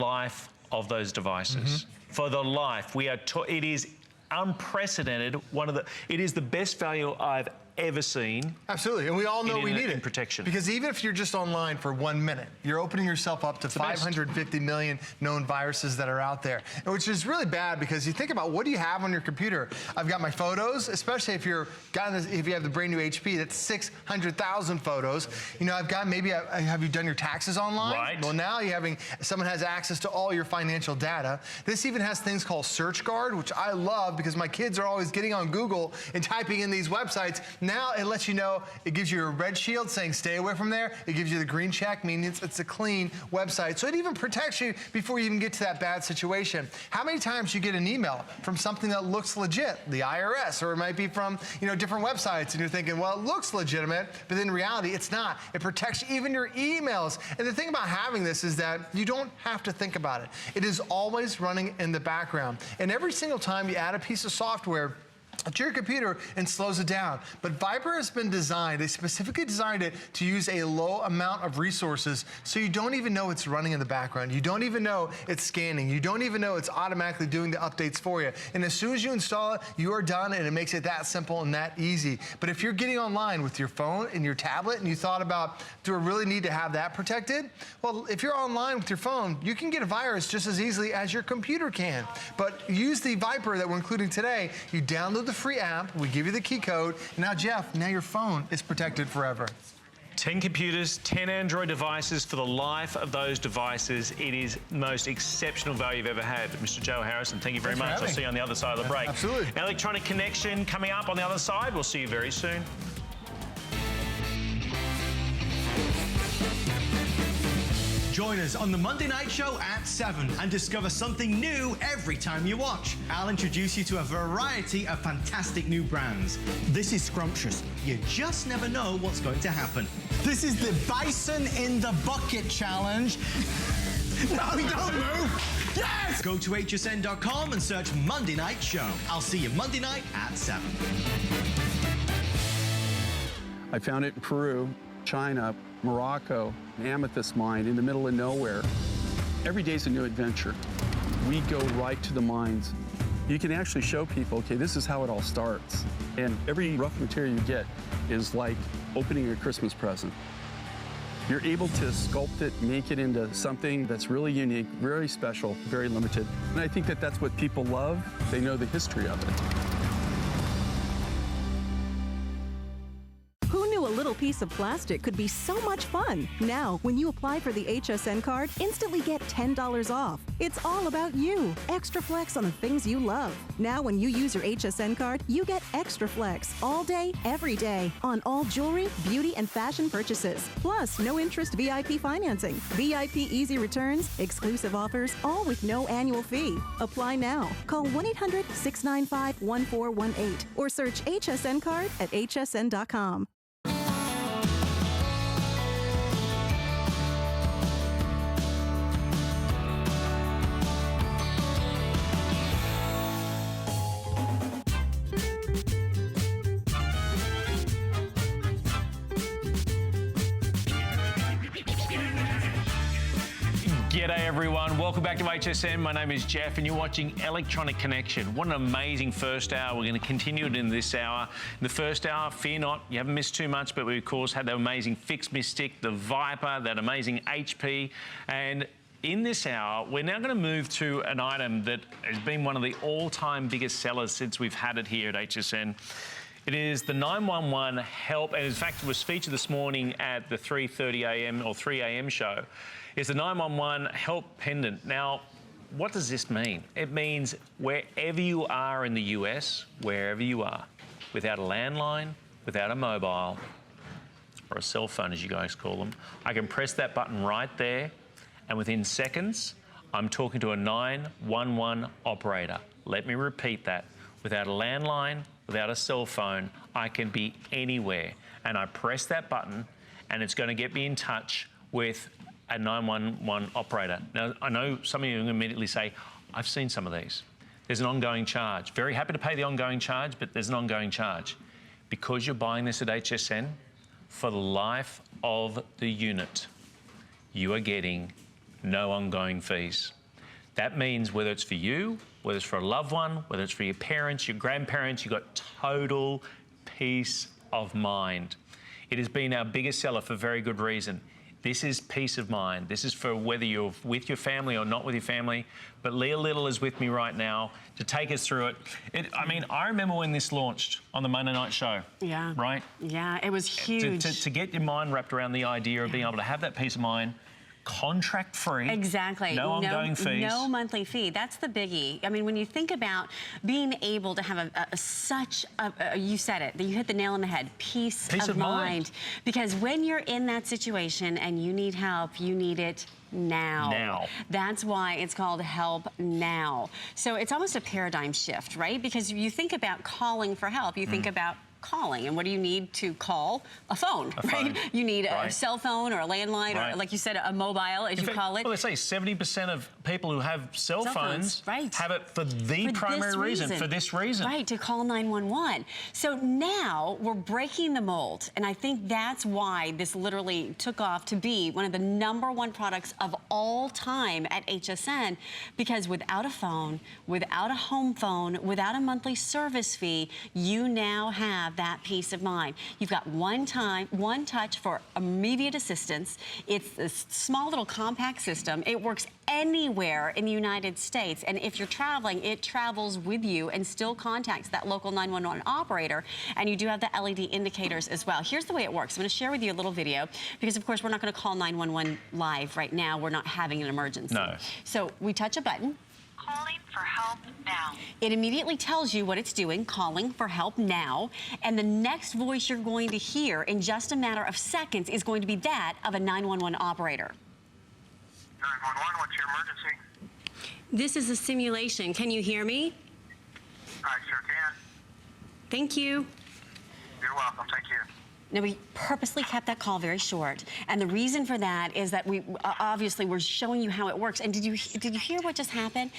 life of those devices. For the life, it is unprecedented. It is the best value I've ever seen. Absolutely, and we all know we need it. Protection. Because even if you're just online for 1 minute, you're opening yourself up to 550 million known viruses that are out there, which is really bad because you think about what do you have on your computer? I've got my photos, especially if you have the brand new HP, that's 600,000 photos. You know, I've got have you done your taxes online? Right. Well, now someone has access to all your financial data. This even has things called SearchGuard, which I love because my kids are always getting on Google and typing in these websites. Now it lets you know, it gives you a red shield saying stay away from there. It gives you the green check, meaning it's a clean website. So it even protects you before you even get to that bad situation. How many times you get an email from something that looks legit, the IRS, or it might be from different websites, and you're thinking, well, it looks legitimate, but in reality, it's not. It protects even your emails. And the thing about having this is that you don't have to think about it. It is always running in the background. And every single time you add a piece of software to your computer and slows it down. But Viper has been designed, they specifically designed it to use a low amount of resources so you don't even know it's running in the background. You don't even know it's scanning. You don't even know it's automatically doing the updates for you. And as soon as you install it, you are done, and it makes it that simple and that easy. But if you're getting online with your phone and your tablet and you thought about, do I really need to have that protected? Well, if you're online with your phone, you can get a virus just as easily as your computer can. But use the Viper that we're including today. You download the free app, we give you the key code, and now Jeff, now your phone is protected forever. 10 computers, 10 Android devices for the life of those devices. It is the most exceptional value you've ever had. Mr. Joe Harrison, thank you very much. I'll see you on the other side of the break. Absolutely. Electronic Connection coming up on the other side. We'll see you very soon. Join us on the Monday Night Show at 7 and discover something new every time you watch. I'll introduce you to a variety of fantastic new brands. This is scrumptious. You just never know what's going to happen. This is the Bison in the Bucket Challenge. No, don't move. Yes! Go to hsn.com and search Monday Night Show. I'll see you Monday night at 7. I found it in Peru, China, Morocco, an amethyst mine in the middle of nowhere. Every day's a new adventure. We go right to the mines. You can actually show people, okay, this is how it all starts. And every rough material you get is like opening a Christmas present. You're able to sculpt it, make it into something that's really unique, very special, very limited. And I think that that's what people love. They know the history of it. A little piece of plastic could be so much fun. Now, when you apply for the HSN card, instantly get $10 off. It's all about you. Extra flex on the things you love. Now, when you use your HSN card, you get extra flex all day, every day on all jewelry, beauty, and fashion purchases. Plus, no interest VIP financing, VIP easy returns, exclusive offers, all with no annual fee. Apply now. Call 1-800-695-1418 or search HSN card at hsn.com. G'day everyone, welcome back to HSN. My name is Jeff and you're watching Electronic Connection. What an amazing first hour. We're going to continue it in this hour. In the first hour, fear not, you haven't missed too much, but we of course had the amazing Fix Mystic, the Viper, that amazing HP, and in this hour, we're now going to move to an item that has been one of the all-time biggest sellers since we've had it here at HSN. It is the 911 Help, and in fact it was featured this morning at the 3:30 a.m. or 3 a.m. show. It's the 911 Help pendant. Now, what does this mean? It means wherever you are in the US, wherever you are, without a landline, without a mobile, or a cell phone as you guys call them, I can press that button right there, and within seconds, I'm talking to a 911 operator. Let me repeat that. Without a landline, without a cell phone, I can be anywhere. And I press that button, and it's going to get me in touch with a 911 operator. Now, I know some of you are going to immediately say, I've seen some of these. There's an ongoing charge. Very happy to pay the ongoing charge, but there's an ongoing charge. Because you're buying this at HSN, for the life of the unit, you are getting no ongoing fees. That means whether it's for you, whether it's for a loved one, whether it's for your parents, your grandparents, you've got total peace of mind. It has been our biggest seller for very good reason. This is peace of mind. This is for whether you're with your family or not with your family. But Leah Little is with me right now to take us through it. I mean, I remember when this launched on the Monday Night Show. Yeah. Right? Yeah, it was huge. To get your mind wrapped around the idea of being able to have that peace of mind, contract-free. Exactly. No ongoing fees. No monthly fee. That's the biggie. I mean, when you think about being able to have such a, you said it, you hit the nail on the head, peace of mind. Because when you're in that situation and you need help, you need it now. That's why it's called Help Now. So it's almost a paradigm shift, right? Because you think about calling for help, you think about calling, and what do you need to call? A phone, right? You need a cell phone or a landline or, like you said, a mobile, as you call it. Well, they say 70% of people who have cell phones have it for the primary reason, for this reason. Right, to call 911. So now we're breaking the mold, and I think that's why this literally took off to be one of the #1 products of all time at HSN, because without a phone, without a home phone, without a monthly service fee, you now have that peace of mind. You've got one touch for immediate assistance. It's a small little compact system. It works anywhere in the United States, and if you're traveling, it travels with you and still contacts that local 911 operator, and you do have the LED indicators as well. Here's the way it works. I'm going to share with you a little video, because of course we're not going to call 911 live right now. We're not having an emergency. No. So we touch a button. Calling for help now. It immediately tells you what it's doing, calling for help now. And the next voice you're going to hear in just a matter of seconds is going to be that of a 911 operator. 911, what's your emergency? This is a simulation. Can you hear me? I sure can. Thank you. You're welcome. Thank you. Now, we purposely kept that call very short, and the reason for that is that we obviously we're showing you how it works. And did you hear what just happened?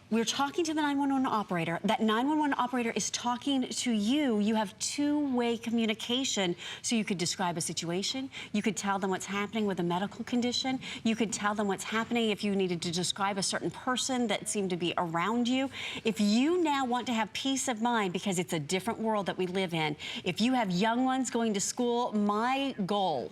We're talking to the 911 operator. That 911 operator is talking to you. You have two-way communication, so you could describe a situation. You could tell them what's happening with a medical condition. You could tell them what's happening if you needed to describe a certain person that seemed to be around you. If you now want to have peace of mind, because it's a different world that we live in, if you have young ones going to school, my goal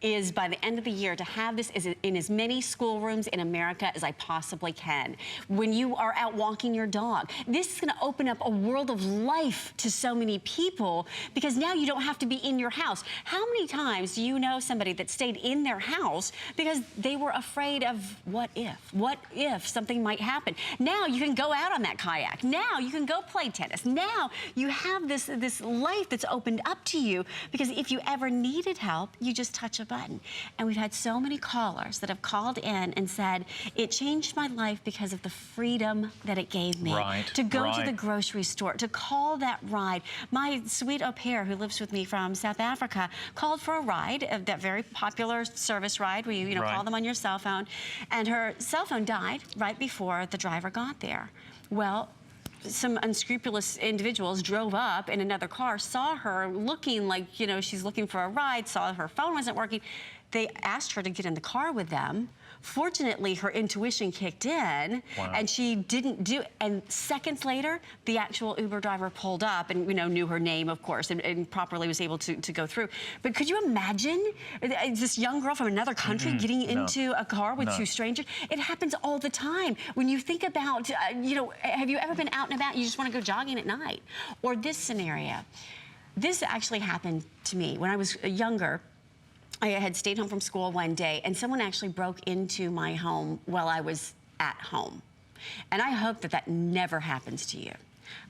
is by the end of the year to have this in as many schoolrooms in America as I possibly can. When you are out walking your dog, this is going to open up a world of life to so many people, because now you don't have to be in your house. How many times do you know somebody that stayed in their house because they were afraid of what if something might happen? Now you can go out on that kayak. Now you can go play tennis. Now you have this life that's opened up to you, because if you ever needed help, you just touch a button. And we've had so many callers that have called in and said, it changed my life because of the freedom that it gave me. To go to the grocery store, to call that ride. My sweet au pair who lives with me from South Africa called for a ride, that very popular service ride where you call them on your cell phone, and her cell phone died right before the driver got there. Well, some unscrupulous individuals drove up in another car, saw her looking like, she's looking for a ride, saw her phone wasn't working. They asked her to get in the car with them. Fortunately, her intuition kicked in, and she didn't do it. And seconds later, the actual Uber driver pulled up and, knew her name, of course, and properly was able to go through. But could you imagine this young girl from another country getting into a car with two strangers? It happens all the time. When you think about, have you ever been out and about, you just want to go jogging at night? Or this scenario. This actually happened to me when I was younger. I had stayed home from school one day, and someone actually broke into my home while I was at home. And I hope that that never happens to you.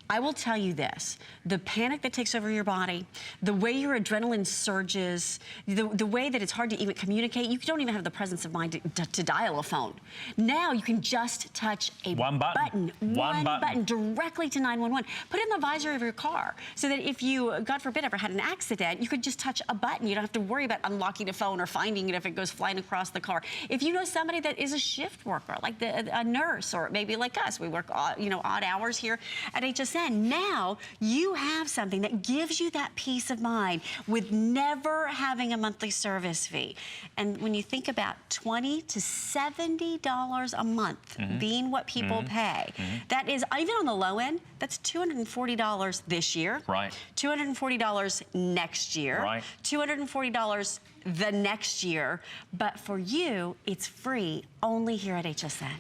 I will tell you this, the panic that takes over your body, the way your adrenaline surges, the way that it's hard to even communicate, you don't even have the presence of mind to dial a phone. Now you can just touch a one button directly to 911. Put it in the visor of your car so that if you, God forbid, ever had an accident, you could just touch a button. You don't have to worry about unlocking a phone or finding it if it goes flying across the car. If you know somebody that is a shift worker, like a nurse, or maybe like us, we work odd hours here at HSN. Now you have something that gives you that peace of mind with never having a monthly service fee. And when you think about $20 to $70 a month being what people pay, that is, even on the low end, that's $240 this year. Right. $240 next year. Right. $240 the next year. But for you, it's free only here at HSN.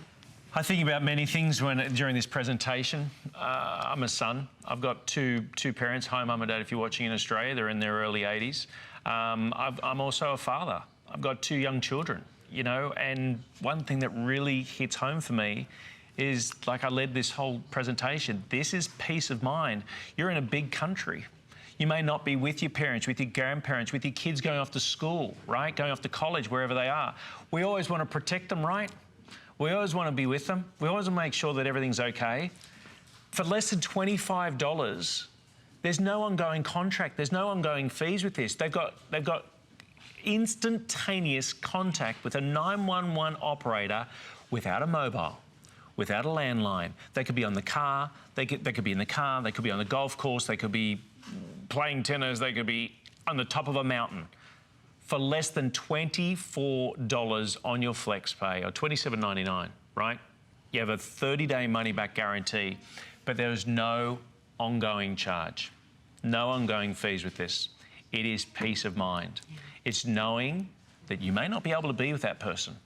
I think about many things during this presentation. I'm a son. I've got two parents. Hi, Mum and Dad, if you're watching in Australia. They're in their early 80s. I'm also a father. I've got 2 young children, you know, and one thing that really hits home for me is, like I led this whole presentation, this is peace of mind. You're in a big country. You may not be with your parents, with your grandparents, with your kids going off to school, right? Going off to college, wherever they are. We always want to protect them, right? We always want to be with them. We always want to make sure that everything's okay. For less than $25, there's no ongoing contract. There's no ongoing fees with this. They've got instantaneous contact with a 911 operator without a mobile, without a landline. They could be on the car. They could be in the car. They could be on the golf course. They could be playing tennis. They could be on the top of a mountain. For less than $24 on your FlexPay, or $27.99, right? You have a 30-day money-back guarantee, but there is no ongoing charge, no ongoing fees with this. It is peace of mind. It's knowing that you may not be able to be with that person,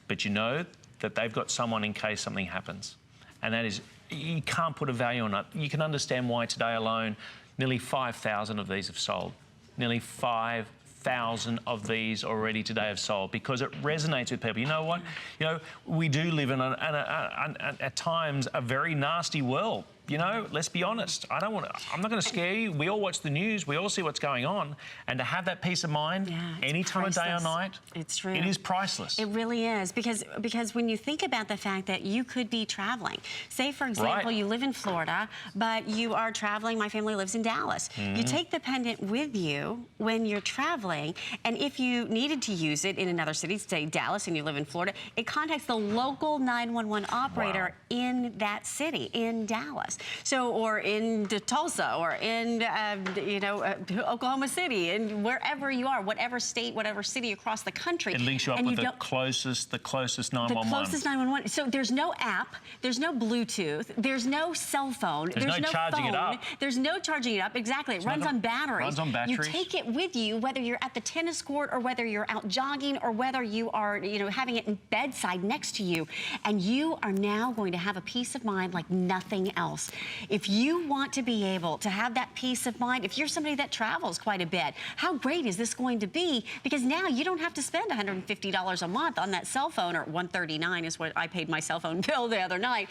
but you know that they've got someone in case something happens. And that is, you can't put a value on it. You can understand why today alone, nearly 5,000 of these have sold. Nearly 5,000 of these already today have sold, because it resonates with people. You know what? You know, we do live in at times a very nasty world. You know, let's be honest. I'm not going to scare you. We all watch the news. We all see what's going on. And to have that peace of mind any time of day or night, it's true. It is priceless. It really is, because when you think about the fact that you could be traveling, say for example, you live in Florida, but you are traveling. My family lives in Dallas. You take the pendant with you when you're traveling, and if you needed to use it in another city, say Dallas, and you live in Florida, it contacts the local 911 operator in that city, in Dallas. So, or in Tulsa, or in, Oklahoma City, and wherever you are, whatever state, whatever city across the country. It links you up with the closest 911. The closest 911. So there's no app, there's no Bluetooth, there's no cell phone, there's no charging phone, it up. There's no charging it up. Exactly. It runs on batteries. Runs on batteries. You take it with you, whether you're at the tennis court, or whether you're out jogging, or whether you are, having it in bedside next to you, and you are now going to have a peace of mind like nothing else. If you want to be able to have that peace of mind, if you're somebody that travels quite a bit, how great is this going to be? Because now you don't have to spend $150 a month on that cell phone, or $139 is what I paid my cell phone bill the other night.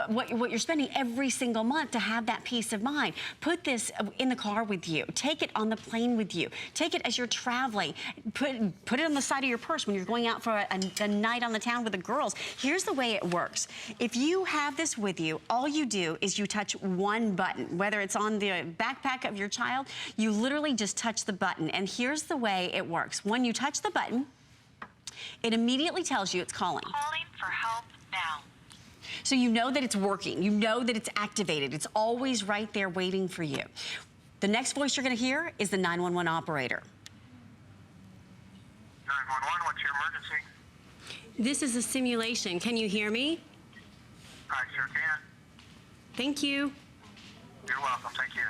What you're spending every single month to have that peace of mind. Put this in the car with you. Take it on the plane with you. Take it as you're traveling. Put it on the side of your purse when you're going out for a night on the town with the girls. Here's the way it works. If you have this with you, all you do is you touch one button, whether it's on the backpack of your child, you literally just touch the button. And here's the way it works. When you touch the button, it immediately tells you it's calling. Calling for help now. So you know that it's working. You know that it's activated. It's always right there waiting for you. The next voice you're going to hear is the 911 operator. 911, what's your emergency? This is a simulation. Can you hear me? I sure can. Thank you. You're welcome. Thank you.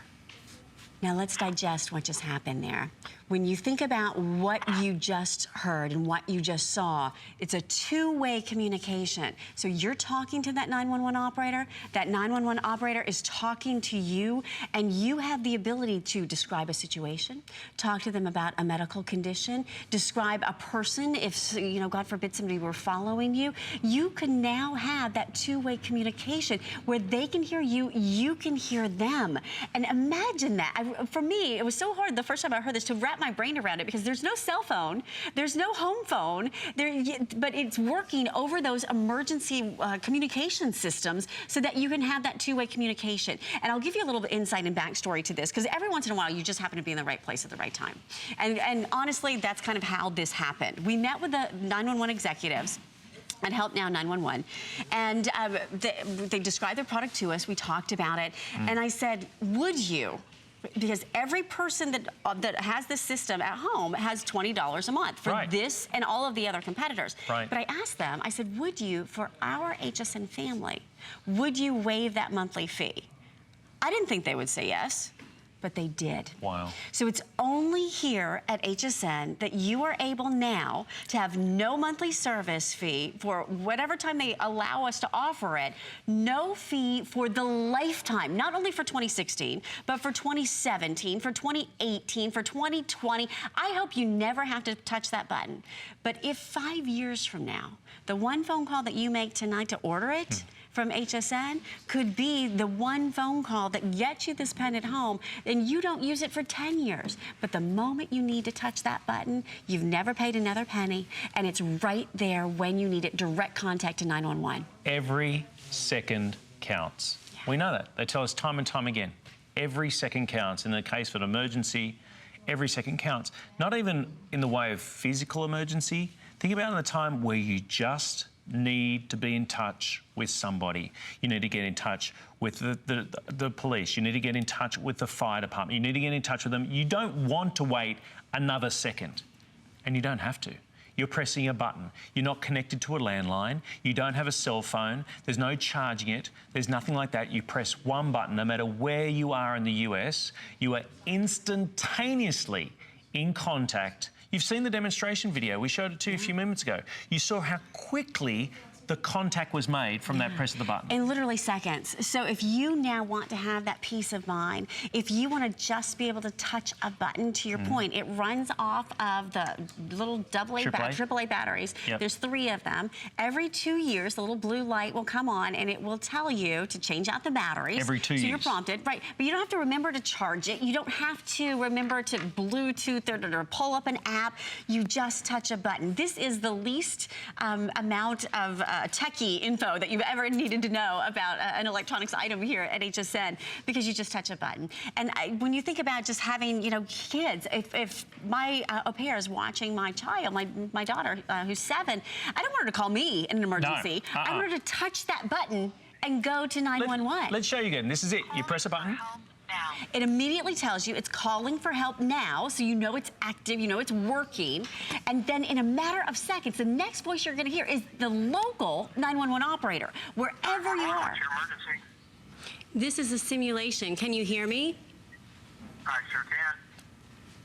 Now let's digest what just happened there. When you think about what you just heard and what you just saw, it's a two-way communication. So you're talking to that 911 operator, that 911 operator is talking to you, and you have the ability to describe a situation, talk to them about a medical condition, describe a person, if, God forbid somebody were following you. You can now have that two-way communication where they can hear you, you can hear them. And imagine that. For me, it was so hard the first time I heard this to wrap my brain around it, because there's no cell phone, there's no home phone, but it's working over those emergency communication systems so that you can have that two-way communication. And I'll give you a little bit of insight and backstory to this, because every once in a while you just happen to be in the right place at the right time. And honestly, that's kind of how this happened. We met with the 911 executives at Help Now 911, and they described their product to us. We talked about it, and I said, would you? Because every person that has this system at home has $20 a month for this and all of the other competitors. But I asked them, I said, would you, for our HSN family, would you waive that monthly fee? I didn't think they would say yes, but they did. Wow. So it's only here at HSN that you are able now to have no monthly service fee for whatever time they allow us to offer it, no fee for the lifetime, not only for 2016, but for 2017, for 2018, for 2020. I hope you never have to touch that button. But if 5 years from now, the one phone call that you make tonight to order it, from HSN could be the one phone call that gets you this pen at home, and you don't use it for 10 years. But the moment you need to touch that button, you've never paid another penny, and it's right there when you need it. Direct contact to 911. Every second counts. We know that. They tell us time and time again. Every second counts. In the case of an emergency, every second counts. Not even in the way of physical emergency. Think about the time where you just need to be in touch with somebody. You need to get in touch with the police. You need to get in touch with the fire department. You need to get in touch with them. You don't want to wait another second, and you don't have to. You're pressing a button. You're not connected to a landline. You don't have a cell phone. There's no charging it. There's nothing like that. You press one button. No matter where you are in the US, you are instantaneously in contact. You've seen the demonstration video. We showed it to you a few minutes ago. You saw how quickly the contact was made from that press of the button. In literally seconds. So if you now want to have that peace of mind, if you want to just be able to touch a button, to your point, it runs off of the little AAA batteries. There's 3 of them. Every 2 years, the little blue light will come on and it will tell you to change out the batteries. Every 2 years. So you're prompted, right? But you don't have to remember to charge it. You don't have to remember to Bluetooth or pull up an app. You just touch a button. This is the least amount of techie info that you've ever needed to know about an electronics item here at HSN, because you just touch a button. And when you think about just having, you know, kids, if my au pair is watching my child, my daughter who's 7, I don't want her to call me in an emergency. No. I want her to touch that button and go to 911. Let's show you again. This is it. You press a button. It immediately tells you it's calling for help now, so you know it's active, you know it's working. And then in a matter of seconds, the next voice you're going to hear is the local 911 operator, wherever you are. What's your emergency? This is a simulation. Can you hear me? I sure can.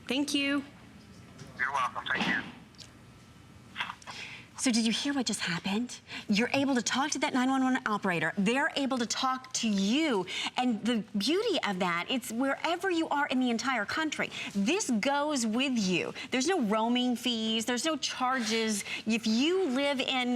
Thank you. You're welcome. Thank you. So did you hear what just happened? You're able to talk to that 911 operator. They're able to talk to you. And the beauty of that, it's wherever you are in the entire country. This goes with you. There's no roaming fees. There's no charges. If you live in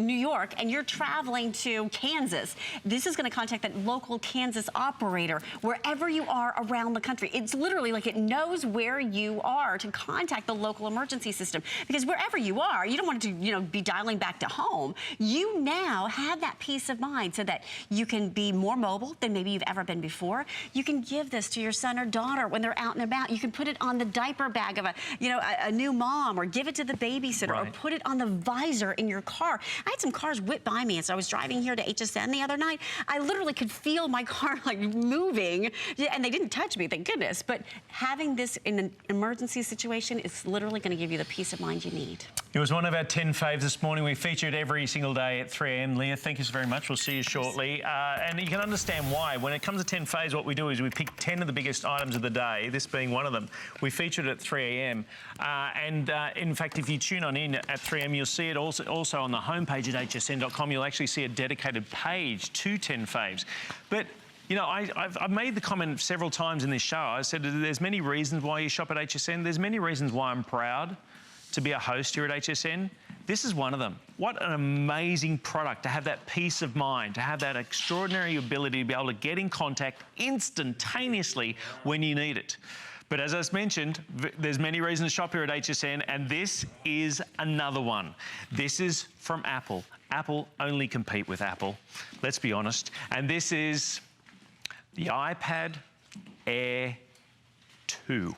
New York and you're traveling to Kansas, this is going to contact that local Kansas operator wherever you are around the country. It's literally like it knows where you are to contact the local emergency system. Because wherever you are, you don't want to, you know, be dialing back to home. You now have that peace of mind so that you can be more mobile than maybe you've ever been before. You can give this to your son or daughter when they're out and about. You can put it on the diaper bag of a new mom, or give it to the babysitter, or put it on the visor in your car. I had some cars whip by me as I was driving here to HSN the other night. I literally could feel my car like moving, and they didn't touch me, thank goodness. But having this in an emergency situation is literally going to give you the peace of mind you need. It was one of our 10 faves this morning. We feature it every single day at 3 a.m. Leah, thank you so very much. We'll see you shortly. And you can understand why. When it comes to 10 faves, what we do is we pick 10 of the biggest items of the day, this being one of them. We featured it at 3 a.m. In fact, if you tune on in at 3 a.m., you'll see it also on the homepage at hsn.com. You'll actually see a dedicated page to 10 faves. But you know, I've made the comment several times in this show. I said there's many reasons why you shop at HSN. There's many reasons why I'm proud to be a host here at HSN. This is one of them. What an amazing product to have that peace of mind, to have that extraordinary ability to be able to get in contact instantaneously when you need it. But as I mentioned, there's many reasons to shop here at HSN, and this is another one. This is from Apple. Apple only compete with Apple, let's be honest. And this is the iPad Air 2,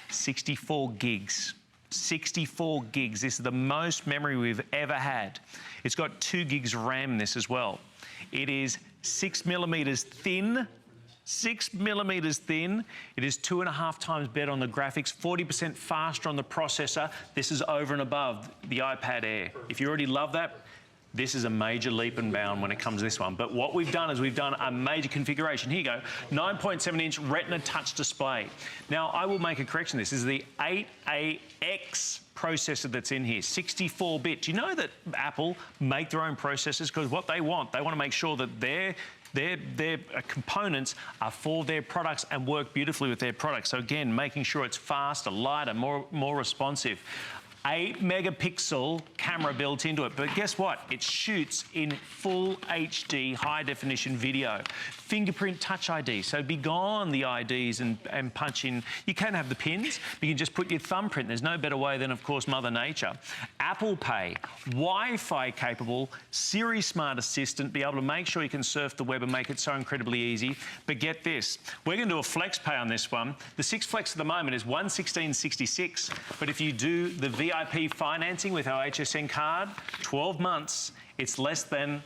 64 gigs 64 gigs. This is the most memory we've ever had. It's got 2 gigs of RAM in this as well. It is 6 millimeters thin. 6 millimeters thin. It is 2.5 times better on the graphics, 40% faster on the processor. This is over and above the iPad Air. If you already love that, this is a major leap and bound when it comes to this one. But what we've done is we've done a major configuration. Here you go, 9.7-inch Retina touch display. Now, I will make a correction. This is the 8AX processor that's in here, 64-bit. Do you know that Apple make their own processors? Because what they want to make sure that their components are for their products and work beautifully with their products. So again, making sure it's faster, lighter, more responsive. 8-megapixel camera built into it, but guess what? It shoots in full HD high-definition video. Fingerprint Touch ID, so be gone the IDs and punch in. You can have the pins, but you can just put your thumbprint. There's no better way than, of course, Mother Nature. Apple Pay, Wi-Fi capable, Siri Smart Assistant, be able to make sure you can surf the web and make it so incredibly easy. But get this, we're going to do a flex pay on this one. The 6 Flex at the moment is $116.66, but if you do the VIP financing with our HSN card, 12 months, it's less than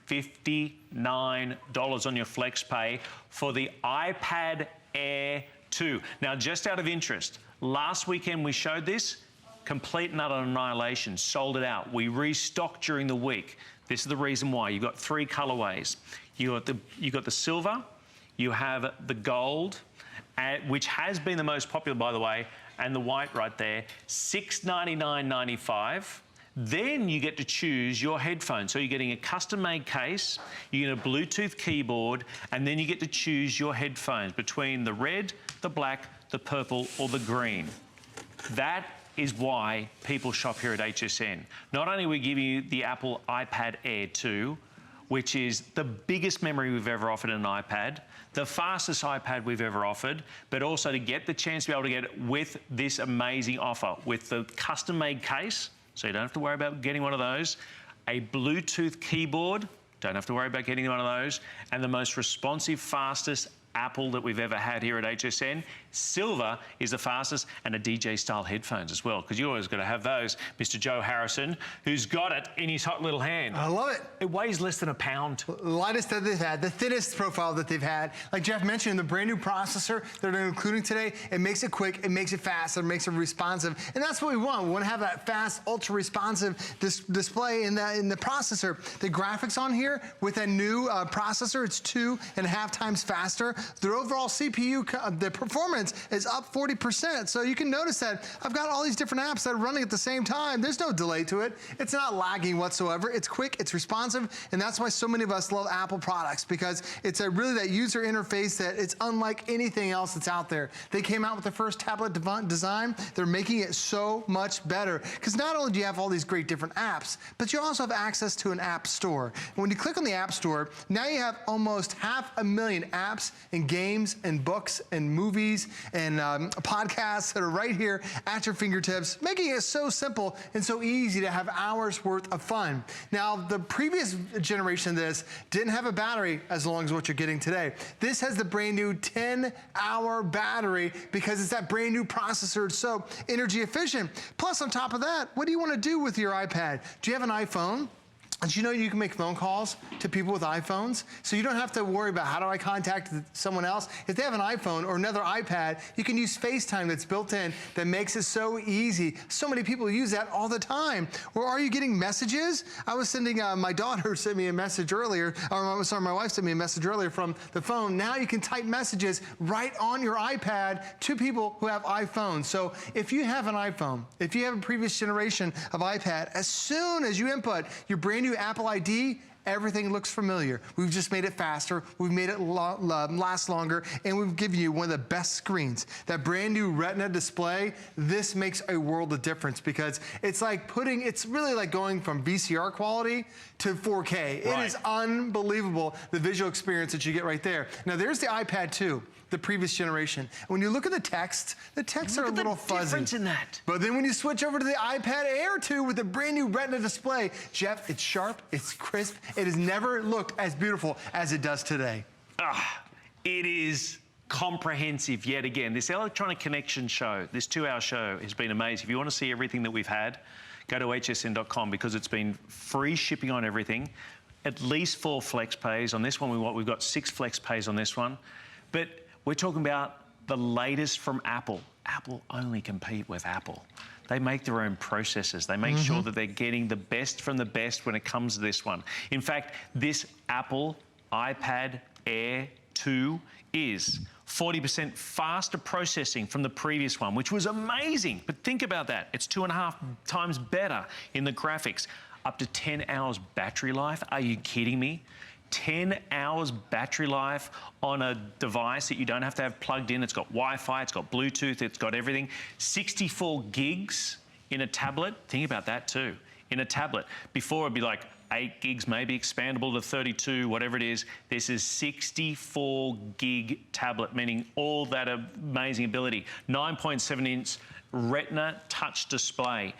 $59 on your flex pay for the iPad Air 2. Now, just out of interest, last weekend we showed this, complete and utter annihilation, sold it out. We restocked during the week. This is the reason why. You've got 3 colorways. You got the silver, you have the gold, which has been the most popular, by the way, and the white right there, $699.95. Then you get to choose your headphones. So you're getting a custom-made case, you get a Bluetooth keyboard, and then you get to choose your headphones between the red, the black, the purple, or the green. That is why people shop here at HSN. Not only are we giving you the Apple iPad Air 2, which is the biggest memory we've ever offered in an iPad, the fastest iPad we've ever offered, but also to get the chance to be able to get it with this amazing offer, with the custom-made case, so you don't have to worry about getting one of those, a Bluetooth keyboard, don't have to worry about getting one of those, and the most responsive, fastest Apple that we've ever had here at HSN. Silver is the fastest, and a DJ-style headphones as well, because you always got to have those. Mr. Joe Harrison, who's got it in his hot little hand. I love it. It weighs less than a pound. Lightest that they've had, the thinnest profile that they've had. Like Jeff mentioned, the brand new processor that they're including today, it makes it quick, it makes it fast, it makes it responsive, and that's what we want. We want to have that fast, ultra-responsive display in the processor. The graphics on here with that new processor, it's 2.5 times faster. Their overall CPU, the performance is up 40%. So you can notice that I've got all these different apps that are running at the same time. There's no delay to it. It's not lagging whatsoever. It's quick, it's responsive, and that's why so many of us love Apple products, because it's really that user interface that it's unlike anything else that's out there. They came out with the first tablet design. They're making it so much better, because not only do you have all these great different apps, but you also have access to an app store. And when you click on the app store, now you have almost 500,000 apps and games and books and movies and podcasts that are right here at your fingertips, making it so simple and so easy to have hours worth of fun. Now, the previous generation of this didn't have a battery as long as what you're getting today. This has the brand new 10-hour battery because it's that brand new processor. It's so energy efficient. Plus, on top of that, what do you want to do with your iPad? Do you have an iPhone? Did you know you can make phone calls to people with iPhones? So you don't have to worry about how do I contact someone else. If they have an iPhone or another iPad, you can use FaceTime that's built in that makes it so easy. So many people use that all the time. Or are you getting messages? I was sending, my daughter sent me a message earlier, or sorry, my wife sent me a message earlier from the phone. Now you can type messages right on your iPad to people who have iPhones. So if you have an iPhone, if you have a previous generation of iPad, as soon as you input your brand new Apple ID, everything looks familiar. We've just made it faster, we've made it last longer, and we've given you one of the best screens. That brand new Retina display, this makes a world of difference, because it's like it's really like going from VCR quality to 4K. Right. It is unbelievable, the visual experience that you get right there. Now there's the iPad 2. The previous generation. When you look at the texts are a little fuzzy. Difference in that. But then when you switch over to the iPad Air 2 with the brand new Retina display, Jeff, it's sharp, it's crisp, it has never looked as beautiful as it does today. It is comprehensive yet again. This electronic connection show, this 2-hour show has been amazing. If you want to see everything that we've had, go to hsn.com because it's been free shipping on everything. At least 4 flex pays on this one. We've got 6 flex pays on this one. But we're talking about the latest from Apple. Apple only compete with Apple. They make their own processors. They make sure that they're getting the best from the best when it comes to this one. In fact, this Apple iPad Air 2 is 40% faster processing from the previous one, which was amazing. But think about that. It's 2.5 times better in the graphics. Up to 10 hours battery life. Are you kidding me? 10 hours battery life on a device that you don't have to have plugged in. It's got Wi-Fi, it's got Bluetooth, it's got everything. 64 gigs in a tablet. Think about that too. In a tablet. Before it'd be like 8 gigs, maybe expandable to 32, whatever it is. This is 64 gig tablet, meaning all that amazing ability. 9.7-inch Retina touch display.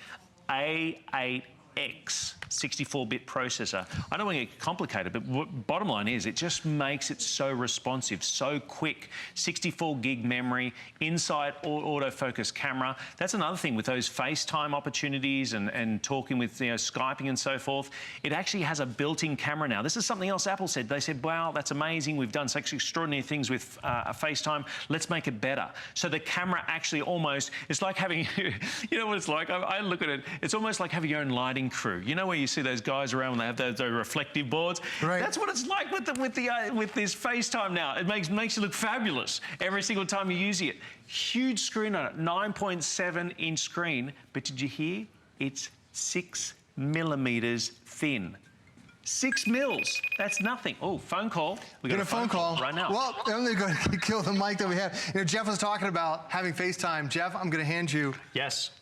A8X 64-bit processor. I don't want to get complicated, but bottom line is it just makes it so responsive, so quick. 64 gig memory, inside autofocus camera. That's another thing with those FaceTime opportunities and talking with Skyping and so forth. It actually has a built-in camera now. This is something else Apple said. They said, wow, that's amazing. We've done such extraordinary things with FaceTime. Let's make it better. So the camera actually almost, it's like having, you know what it's like? I look at it, it's almost like having your own lighting crew. You know where you see those guys around when they have those reflective boards? Right. That's what it's like with this FaceTime now. It makes you look fabulous every single time you're using it. Huge screen on it, 9.7-inch screen. But did you hear? It's 6 millimeters thin. 6 mils. That's nothing. Oh, phone call. We got a phone call right now. Well, I'm going to go kill the mic that we have. Jeff was talking about having FaceTime. Jeff, I'm going to hand you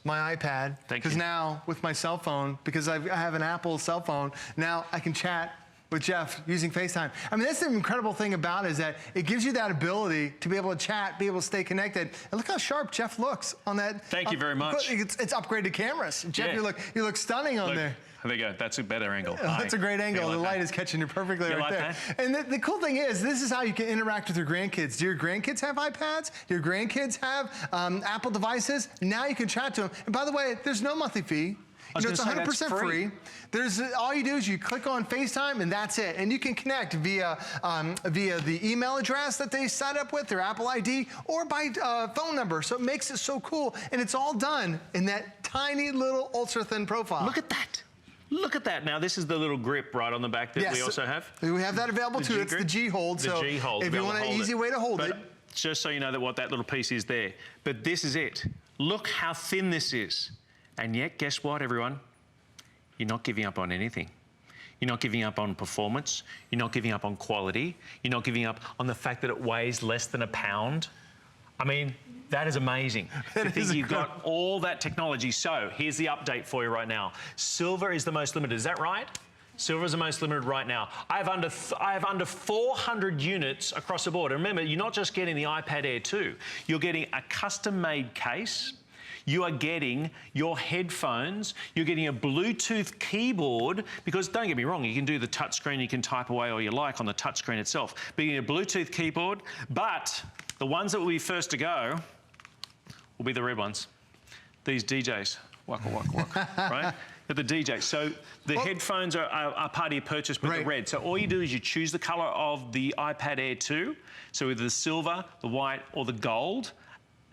my iPad. Thank you. Because now, with my cell phone, because I have an Apple cell phone, now I can chat with Jeff using FaceTime. I mean, that's the incredible thing about it, is that it gives you that ability to be able to chat, be able to stay connected. And look how sharp Jeff looks on that. Thank you very much. It's upgraded cameras. Jeff, you look stunning on there. There you go. That's a better angle. That's a great angle. The light is catching you perfectly right there. And the cool thing is, this is how you can interact with your grandkids. Do your grandkids have iPads? Do your grandkids have Apple devices? Now you can chat to them. And by the way, there's no monthly fee. It's 100% free. All you do is you click on FaceTime and that's it. And you can connect via the email address that they set up with, their Apple ID, or by phone number. So it makes it so cool. And it's all done in that tiny little ultra thin profile. Look at that. Look at that. Now, this is the little grip right on the back that we also have. We have that available too. It's the G-Hold. The G-Hold. If you want an easy way to hold it. Just so you know that what that little piece is there. But this is it. Look how thin this is. And yet, guess what, everyone? You're not giving up on anything. You're not giving up on performance. You're not giving up on quality. You're not giving up on the fact that it weighs less than a pound. I mean, that is amazing. To think you've got all that technology. So here's the update for you right now. Silver is the most limited. Is that right? Silver is the most limited right now. I have under 400 units across the board. And remember, you're not just getting the iPad Air 2. You're getting a custom-made case. You are getting your headphones, you're getting a Bluetooth keyboard, because don't get me wrong, you can do the touchscreen, you can type away all you like on the touchscreen itself, but you get a Bluetooth keyboard, but the ones that will be first to go will be the red ones. These DJs, waka, waka, waka, right? They're the DJs. So the headphones are part of your purchase with the red. So all you do is you choose the color of the iPad Air 2, so either the silver, the white, or the gold.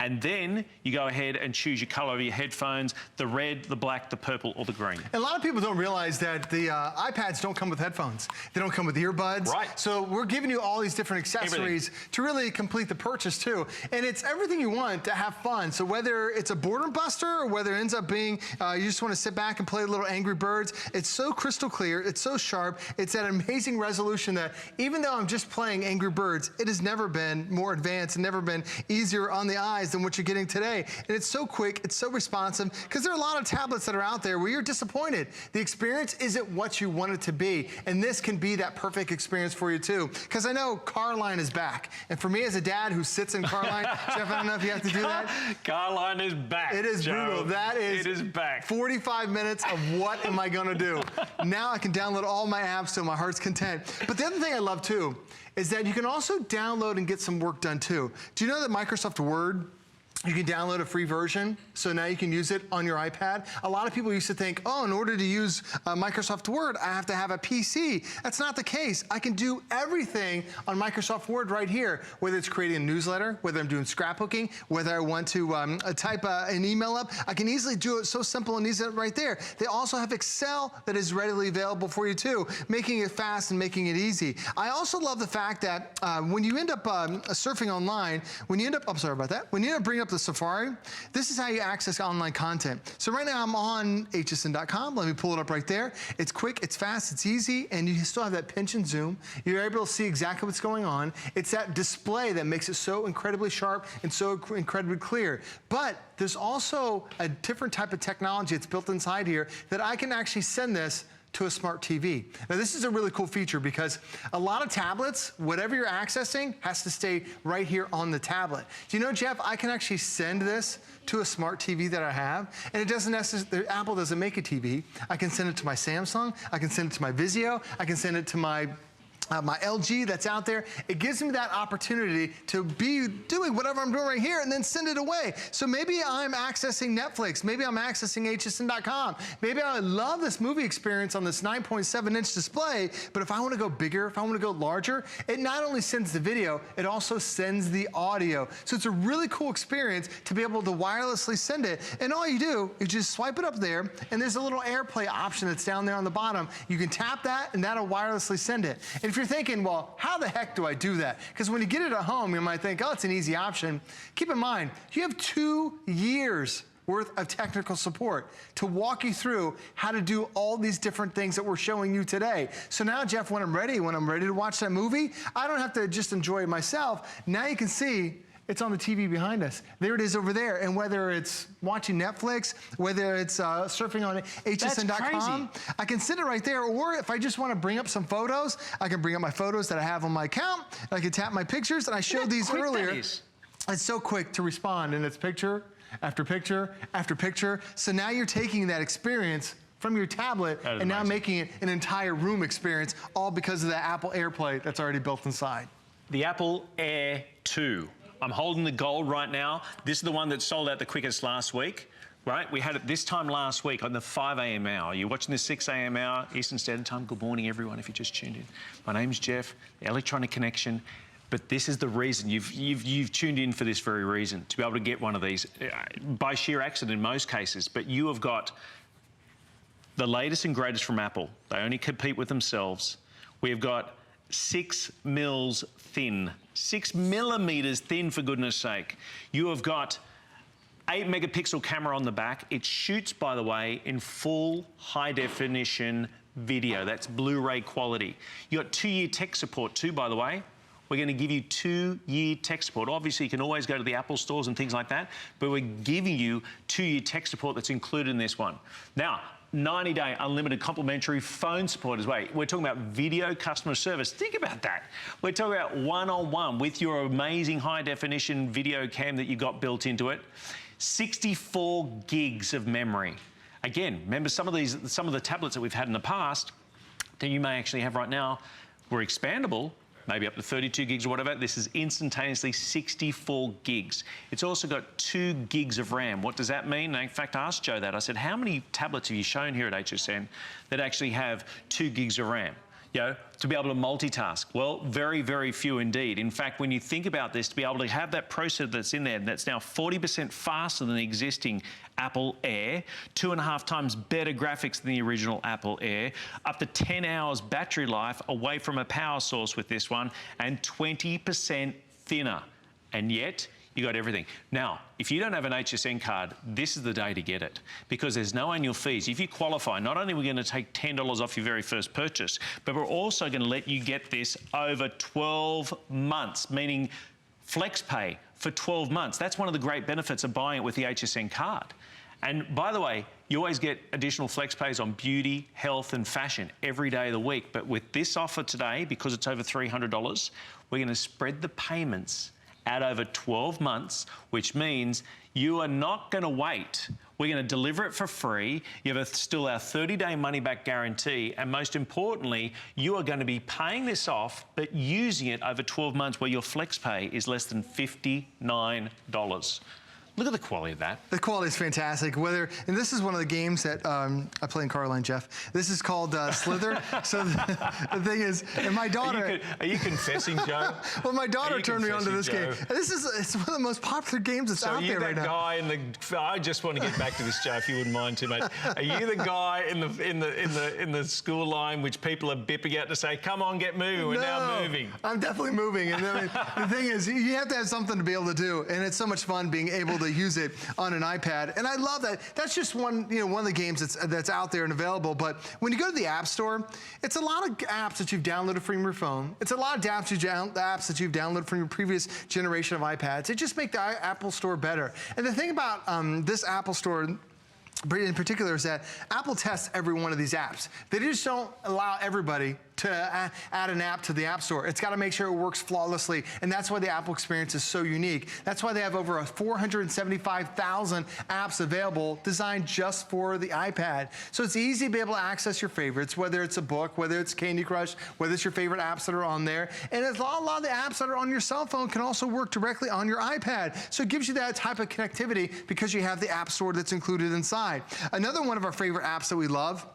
And then you go ahead and choose your color of your headphones, the red, the black, the purple, or the green. And a lot of people don't realize that the iPads don't come with headphones. They don't come with earbuds. Right. So we're giving you all these different accessories to really complete the purchase too. And it's everything you want to have fun. So whether it's a boredom buster or whether it ends up being you just want to sit back and play little Angry Birds, it's so crystal clear, it's so sharp, it's at amazing resolution that even though I'm just playing Angry Birds, it has never been more advanced and never been easier on the eyes size than what you're getting today. And it's so quick, it's so responsive, because there are a lot of tablets that are out there where you're disappointed. The experience isn't what you want it to be. And this can be that perfect experience for you too. Because I know Carline is back. And for me as a dad who sits in Carline, Jeff, I don't know if you have to do that. Carline is back. It is Joe. brutal. That is, it is back. 45 minutes of what am I gonna do? Now I can download all my apps to my heart's content. But the other thing I love too is that you can also download and get some work done too. Do you know that Microsoft Word, you can download a free version, so now you can use it on your iPad. A lot of people used to think, oh, in order to use Microsoft Word, I have to have a PC. That's not the case. I can do everything on Microsoft Word right here, whether it's creating a newsletter, whether I'm doing scrapbooking, whether I want to type an email up. I can easily do it so simple and easy right there. They also have Excel that is readily available for you too, making it fast and making it easy. I also love the fact that when you end up surfing online, when you end up, I'm sorry about that, when you end up bringing up the Safari, this is how you access online content. So right now I'm on hsn.com. Let me pull it up right there. It's quick, it's fast, it's easy, and you still have that pinch and zoom. You're able to see exactly what's going on. It's that display that makes it so incredibly sharp and so incredibly clear. But there's also a different type of technology that's built inside here that I can actually send this to a smart TV. Now this is a really cool feature because a lot of tablets, whatever you're accessing has to stay right here on the tablet. Do you know, Jeff, I can actually send this to a smart TV that I have, and it doesn't necessarily, Apple doesn't make a TV. I can send it to my Samsung, I can send it to my Vizio, I can send it to my LG that's out there. It gives me that opportunity to be doing whatever I'm doing right here and then send it away. So maybe I'm accessing Netflix, maybe I'm accessing hsn.com, maybe I love this movie experience on this 9.7-inch display, but if I want to go bigger, if I want to go larger, it not only sends the video, it also sends the audio. So it's a really cool experience to be able to wirelessly send it. And all you do is just swipe it up there, and there's a little AirPlay option that's down there on the bottom. You can tap that, and that'll wirelessly send it. And if you're thinking, well, how the heck do I do that? Because when you get it at home, you might think, oh, it's an easy option. Keep in mind, you have 2 years worth of technical support to walk you through how to do all these different things that we're showing you today. So now, Jeff, when I'm ready to watch that movie, I don't have to just enjoy it myself. Now you can see it's on the TV behind us. There it is over there. And whether it's watching Netflix, whether it's surfing on hsn.com, I can sit it right there. Or if I just want to bring up some photos, I can bring up my photos that I have on my account. I can tap my pictures, and I showed these earlier. It's so quick to respond, and it's picture after picture after picture. So now you're taking that experience from your tablet and now making it an entire room experience, all because of the Apple AirPlay that's already built inside. The Apple Air 2. I'm holding the gold right now. This is the one that sold out the quickest last week, right? We had it this time last week on the 5 a.m. hour. You're watching the 6 a.m. hour, Eastern Standard Time. Good morning, everyone, if you just tuned in. My name's Jeff, the Electronic Connection. But this is the reason you've tuned in for this very reason, to be able to get one of these by sheer accident in most cases. But you have got the latest and greatest from Apple. They only compete with themselves. We have got 6 mils thin, 6 millimeters thin, for goodness sake. You have got 8-megapixel camera on the back. It shoots, by the way, in full high definition video. That's Blu-ray quality. You got 2-year tech support too, by the way. We're going to give you 2-year tech support. Obviously, you can always go to the Apple stores and things like that, but we're giving you 2-year tech support that's included in this one. Now, 90-day unlimited complimentary phone support as well. We're talking about video customer service. Think about that. We're talking about one-on-one with your amazing high-definition video cam that you got built into it. 64 gigs of memory. Again, remember some of the tablets that we've had in the past that you may actually have right now were expandable, maybe up to 32 gigs or whatever. This is instantaneously 64 gigs. It's also got 2 gigs of RAM. What does that mean? And in fact, I asked Joe that. I said, how many tablets have you shown here at HSN that actually have 2 gigs of RAM? You know, to be able to multitask? Well, very, very few indeed. In fact, when you think about this, to be able to have that processor that's in there, that's now 40% faster than the existing Apple Air, 2.5 times better graphics than the original Apple Air, up to 10 hours battery life away from a power source with this one, and 20% thinner. And yet, you got everything. Now, if you don't have an HSN card, this is the day to get it, because there's no annual fees. If you qualify, not only are we going to take $10 off your very first purchase, but we're also going to let you get this over 12 months, meaning FlexPay for 12 months. That's one of the great benefits of buying it with the HSN card. And by the way, you always get additional flex pays on beauty, health and fashion every day of the week. But with this offer today, because it's over $300, we're going to spread the payments out over 12 months, which means you are not going to wait. We're going to deliver it for free. You have still our 30-day money-back guarantee. And most importantly, you are going to be paying this off, but using it over 12 months where your flex pay is less than $59. Look at the quality of that. The quality is fantastic. And this is one of the games that I play in Caroline, Jeff. This is called Slither. So the thing is, and my daughter. Are you confessing, Joe? Well, my daughter turned me on to this game. It's one of the most popular games that's out there right now. Guy I just want to get back to this, Joe, if you wouldn't mind too much. Are you the guy in the school line which people are bipping out to say, "Come on, get moving. We're now moving." I'm definitely moving. And the thing is, you have to have something to be able to do, and it's so much fun being able to use it on an iPad, and I love that. That's just one of the games that's out there and available. But when you go to the App Store, it's a lot of apps that you've downloaded from your phone. It's a lot of apps that you've downloaded from your previous generation of iPads. It just makes the Apple Store better. And the thing about this Apple Store in particular is that Apple tests every one of these apps. They just don't allow everybody to add an app to the App Store. It's got to make sure it works flawlessly, and that's why the Apple experience is so unique. That's why they have over 475,000 apps available designed just for the iPad. So it's easy to be able to access your favorites, whether it's a book, whether it's Candy Crush, whether it's your favorite apps that are on there. And a lot of the apps that are on your cell phone can also work directly on your iPad. So it gives you that type of connectivity because you have the App Store that's included inside. Another one of our favorite apps that we love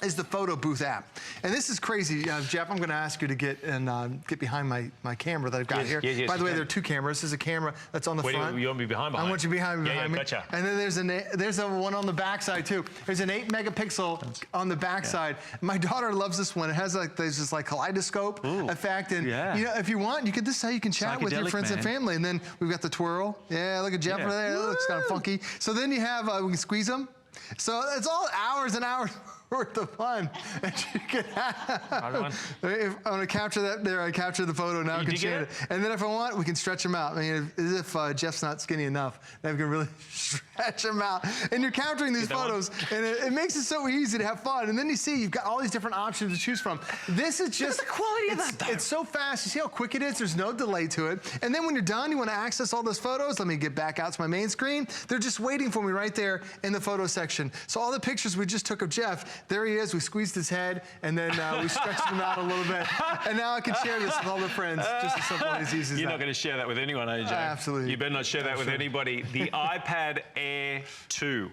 is the Photo Booth app. And this is crazy. Jeff, I'm going to ask you to get behind my camera that I've got here. Yes, By the way, there are two cameras. There's a camera that's on the front. You want me behind? I want you behind me. Gotcha. And then there's a one on the backside too. There's an 8 megapixel on the backside. Yeah. My daughter loves this one. It has there's this kaleidoscope effect. And if you want, this is how you can chat with your friends and family. And then we've got the twirl. Yeah, look at Jeff over there. It looks kind of funky. So then you have, we can squeeze them. So it's all hours and hours worth of fun. And you can if I want to capture that there, I capture the photo, now I can share it. And then if I want, we can stretch them out. I mean, as if Jeff's not skinny enough, then we can really stretch them out. And you're capturing these photos, and it makes it so easy to have fun. And then you see, you've got all these different options to choose from. This is just the quality of that, though. It's so fast. You see how quick it is? There's no delay to it. And then when you're done, you want to access all those photos. Let me get back out to my main screen. They're just waiting for me right there in the photo section. So all the pictures we just took of Jeff, there he is. We squeezed his head, and then we stretched him out a little bit. And now I can share this with all the friends, just as simple and as easy as that. You're not going to share that with anyone, are you, Joe? Absolutely. You better not share that with anybody. The iPad Air 2.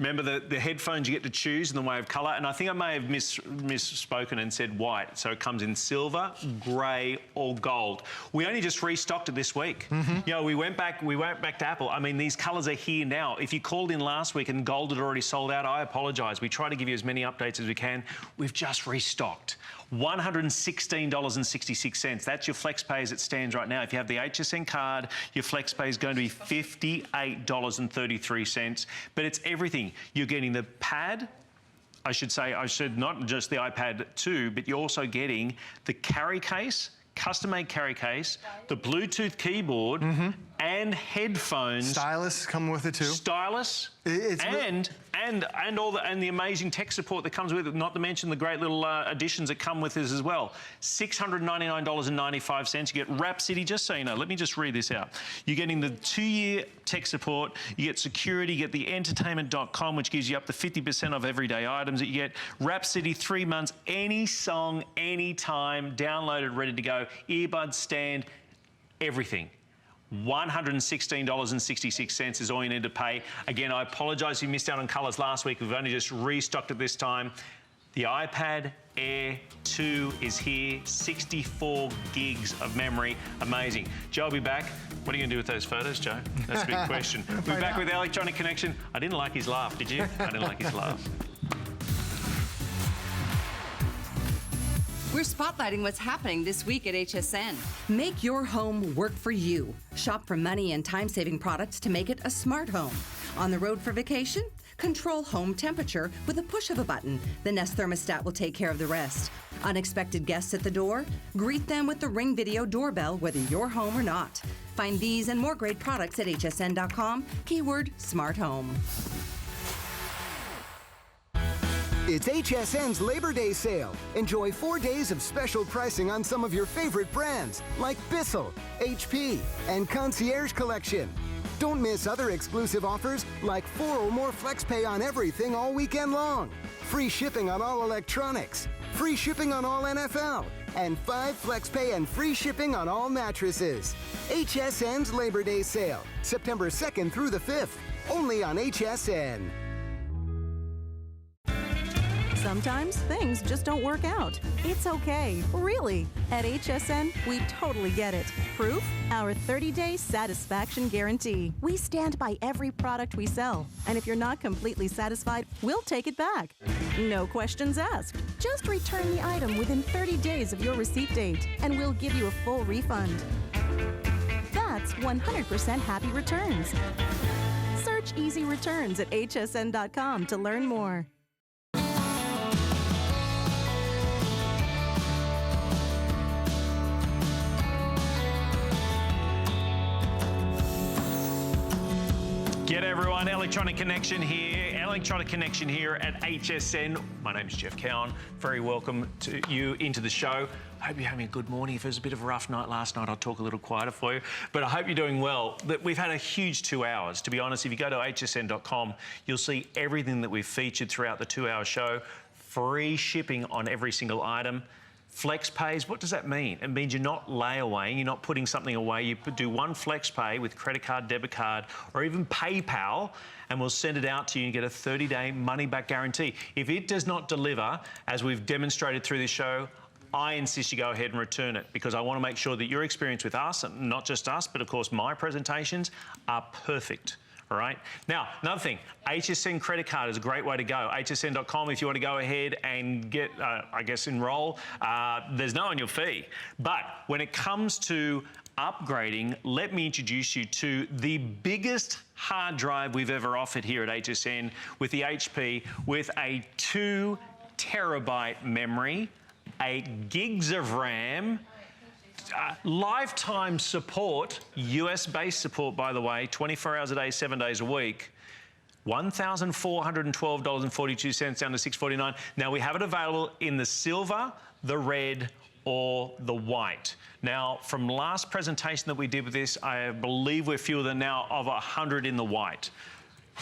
Remember the headphones you get to choose in the way of colour, and I think I may have misspoken and said white. So it comes in silver, grey, or gold. We only just restocked it this week. We went back to Apple. I mean, these colours are here now. If you called in last week and gold had already sold out, I apologise. We try to give you as many updates as we can. We've just restocked. $116.66. That's your FlexPay as it stands right now. If you have the HSN card, your FlexPay is going to be $58.33. But it's everything. You're getting the pad. I should not just the iPad 2, but you're also getting the carry case, custom-made carry case, the Bluetooth keyboard, and headphones. Stylus coming with it too. Stylus. And the amazing tech support that comes with it, not to mention the great little additions that come with this as well. $699.95. You get Rhapsody, just so you know. Let me just read this out. You're getting the 2-year tech support. You get security. You get the entertainment.com, which gives you up to 50% of everyday items. You get Rhapsody 3 months, any song, anytime, downloaded, ready to go. Earbud stand, everything. $116.66 is all you need to pay. Again, I apologise if you missed out on colours last week. We've only just restocked it this time. The iPad Air 2 is here, 64 gigs of memory. Amazing. Joe will be back. What are you going to do with those photos, Joe? That's a big question. We'll be back with Electronic Connection. I didn't like his laugh, did you? I didn't like his laugh. We're spotlighting what's happening this week at HSN. Make your home work for you. Shop for money and time-saving products to make it a smart home. On the road for vacation? Control home temperature with a push of a button. The Nest thermostat will take care of the rest. Unexpected guests at the door? Greet them with the Ring Video doorbell, whether you're home or not. Find these and more great products at hsn.com, keyword smart home. It's HSN's Labor Day sale. Enjoy 4 days of special pricing on some of your favorite brands like Bissell, HP, and Concierge Collection. Don't miss other exclusive offers like 4 or more FlexPay on everything all weekend long. Free shipping on all electronics. Free shipping on all NFL. And 5 FlexPay and free shipping on all mattresses. HSN's Labor Day sale, September 2nd through the 5th. Only on HSN. Sometimes things just don't work out. It's okay, really. At HSN, we totally get it. Proof? Our 30-day satisfaction guarantee. We stand by every product we sell. And if you're not completely satisfied, we'll take it back. No questions asked. Just return the item within 30 days of your receipt date, and we'll give you a full refund. That's 100% happy returns. Search Easy Returns at hsn.com to learn more. G'day everyone, Electronic Connection here. Electronic Connection here at HSN. My name's Jeff Cowan. Very welcome to you into the show. I hope you're having a good morning. If it was a bit of a rough night last night, I'll talk a little quieter for you. But I hope you're doing well. We've had a huge 2 hours. To be honest, if you go to hsn.com, you'll see everything that we've featured throughout the 2-hour show. Free shipping on every single item. Flex pays, what does that mean? It means you're not layawaying, you're not putting something away. You do one flex pay with credit card, debit card, or even PayPal, and we'll send it out to you and get a 30-day money-back guarantee. If it does not deliver, as we've demonstrated through this show, I insist you go ahead and return it, because I want to make sure that your experience with us, and not just us, but of course my presentations, are perfect. All right. Now, another thing, HSN credit card is a great way to go. hsn.com if you want to go ahead and get, enroll. There's no annual fee. But when it comes to upgrading, let me introduce you to the biggest hard drive we've ever offered here at HSN with the HP, with a 2 terabyte memory, 8 gigs of RAM, lifetime support, US-based support, by the way, 24 hours a day, 7 days a week, $1,412.42 down to $649. Now, we have it available in the silver, the red, or the white. Now, from last presentation that we did with this, I believe we're fewer than now of 100 in the white.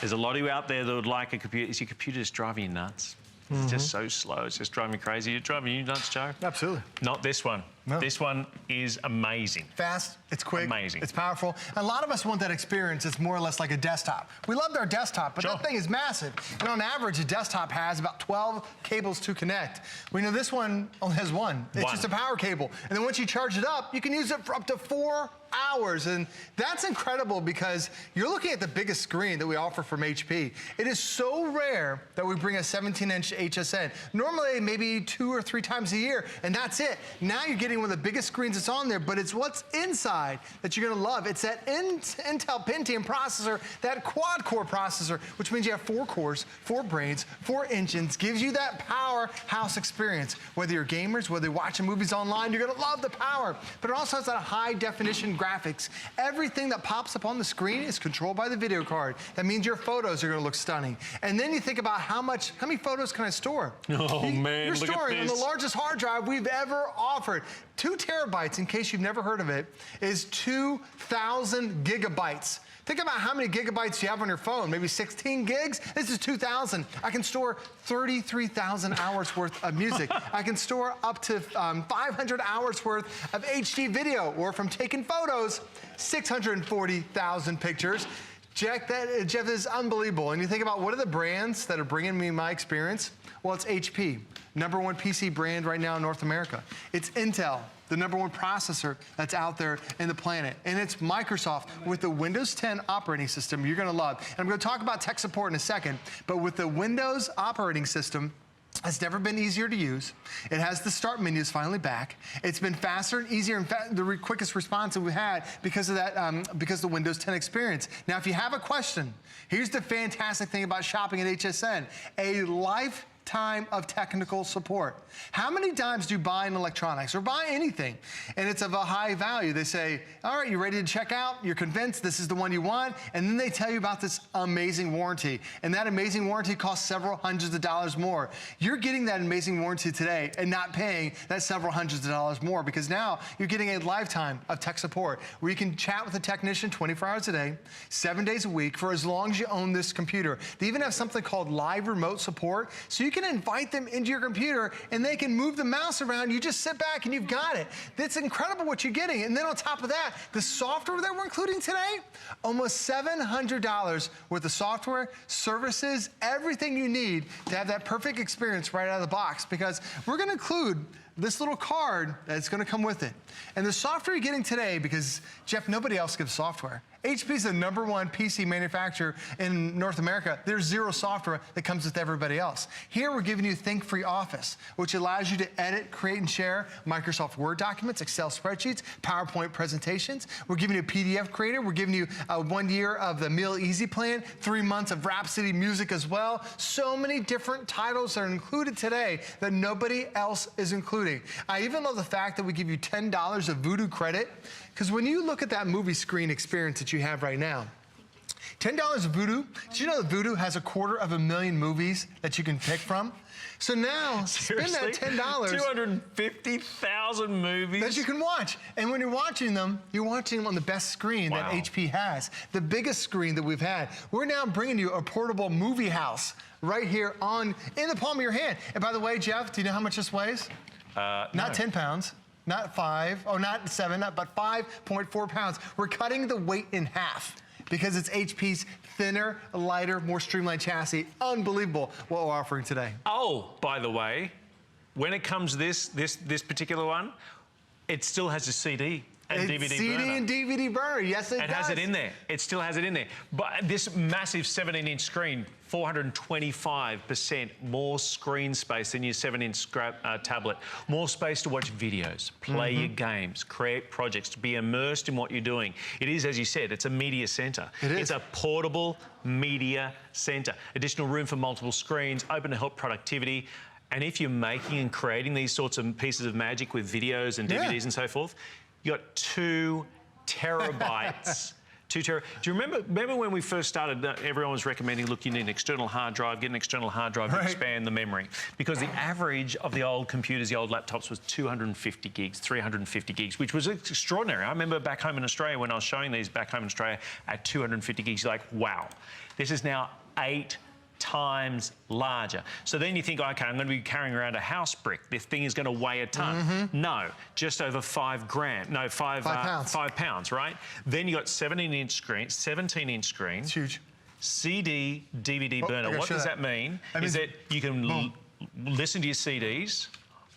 There's a lot of you out there that would like a computer. Is your computer just driving you nuts? It's just so slow. It's just driving me crazy. You're driving you nuts, Joe? Absolutely. Not this one. No. This one is amazing. Fast, it's quick, amazing. It's powerful. And a lot of us want that experience. It's more or less like a desktop. We loved our desktop, but Sure. that thing is massive. And on average, a desktop has about 12 cables to connect. We know this one only has one. It's just a power cable. And then once you charge it up, you can use it for up to 4 hours. And that's incredible, because you're looking at the biggest screen that we offer from HP. It is so rare that we bring a 17-inch HSN. Normally, maybe 2 or 3 times a year, and that's it. Now you're getting one of the biggest screens that's on there, but it's what's inside that you're gonna love. It's that Intel Pentium processor, that quad-core processor, which means you have 4 cores, 4 brains, 4 engines, gives you that powerhouse experience. Whether you're gamers, whether you're watching movies online, you're gonna love the power. But it also has that high-definition graphics. Everything that pops up on the screen is controlled by the video card. That means your photos are gonna look stunning. And then you think about how many photos can I store? Oh, man, You're look at storing on this. the largest hard drive we've ever offered. 2 terabytes, in case you've never heard of it, is 2,000 gigabytes. Think about how many gigabytes you have on your phone. Maybe 16 gigs? This is 2,000. I can store 33,000 hours worth of music. I can store up to 500 hours worth of HD video, or if I'm taking photos, 640,000 pictures. Jeff, that is unbelievable. And you think about, what are the brands that are bringing me my experience? Well, it's HP, #1 PC brand right now in North America. It's Intel, the #1 processor that's out there in the planet. And it's Microsoft with the Windows 10 operating system you're gonna love. And I'm gonna talk about tech support in a second, but with the Windows operating system, it's never been easier to use. It has the start menus finally back. It's been faster and easier, in fact, the quickest response that we've had because of that, because of the Windows 10 experience. Now, if you have a question, here's the fantastic thing about shopping at HSN. A life lifetime of technical support. How many times do you buy in electronics or buy anything and it's of a high value? They say, all right, you ready to check out? You're convinced this is the one you want. And then they tell you about this amazing warranty. And that amazing warranty costs several hundreds of dollars more. You're getting that amazing warranty today and not paying that several hundreds of dollars more, because now you're getting a lifetime of tech support where you can chat with a technician 24 hours a day, 7 days a week for as long as you own this computer. They even have something called live remote support, so you can invite them into your computer and they can move the mouse around. You just sit back and you've got it. That's incredible what you're getting. And then on top of that, the software that we're including today, almost $700 worth of software, services, everything you need to have that perfect experience right out of the box, because we're going to include this little card that's going to come with it. And the software you're getting today, because, Jeff, nobody else gives software. HP is the #1 PC manufacturer in North America. There's zero software that comes with everybody else. Here we're giving you Think Free Office, which allows you to edit, create, and share Microsoft Word documents, Excel spreadsheets, PowerPoint presentations. We're giving you a PDF creator. We're giving you 1 year of the Meal Easy plan, 3 months of Rhapsody music as well. So many different titles are included today that nobody else is including. I even love the fact that we give you $10 of Vudu credit, because when you look at that movie screen experience that you have right now, $10 of Vudu, did you know that Vudu has 250,000 movies that you can pick from? So now, Seriously? spend that $10. 250,000 movies? That you can watch. And when you're watching them on the best screen that HP has, the biggest screen that we've had. We're now bringing you a portable movie house right here in the palm of your hand. And by the way, Jeff, do you know how much this weighs? Not 10 pounds. Not 5, not 7, but 5.4 pounds. We're cutting the weight in half because it's HP's thinner, lighter, more streamlined chassis. Unbelievable what we're offering today. Oh, by the way, when it comes to this particular one, it still has a CD and DVD CD burner. and DVD burner, yes it does. It has it in there. It still has it in there. But this massive 17-inch screen, 425% more screen space than your 7-inch tablet. More space to watch videos, play your games, create projects, to be immersed in what you're doing. It is, as you said, it's a media center. It is. It's a portable media center. Additional room for multiple screens, open to help productivity. And if you're making and creating these sorts of pieces of magic with videos and DVDs and so forth, you got 2 terabytes. Do you remember when we first started, everyone was recommending, look, you need an external hard drive, get an external hard drive to expand the memory. Because the average of the old computers, the old laptops, was 250 gigs, 350 gigs, which was extraordinary. I remember back home in Australia, when I was showing these back home in Australia at 250 gigs, you're like, wow. This is now 8 times larger. So then you think, okay, I'm going to be carrying around a house brick. This thing is going to weigh a ton. No, just over 5 grams. No, 5 pounds. 5 pounds, right? Then you got 17-inch screens. It's huge. CD, DVD burner. What does that mean? Is that you can listen to your CDs,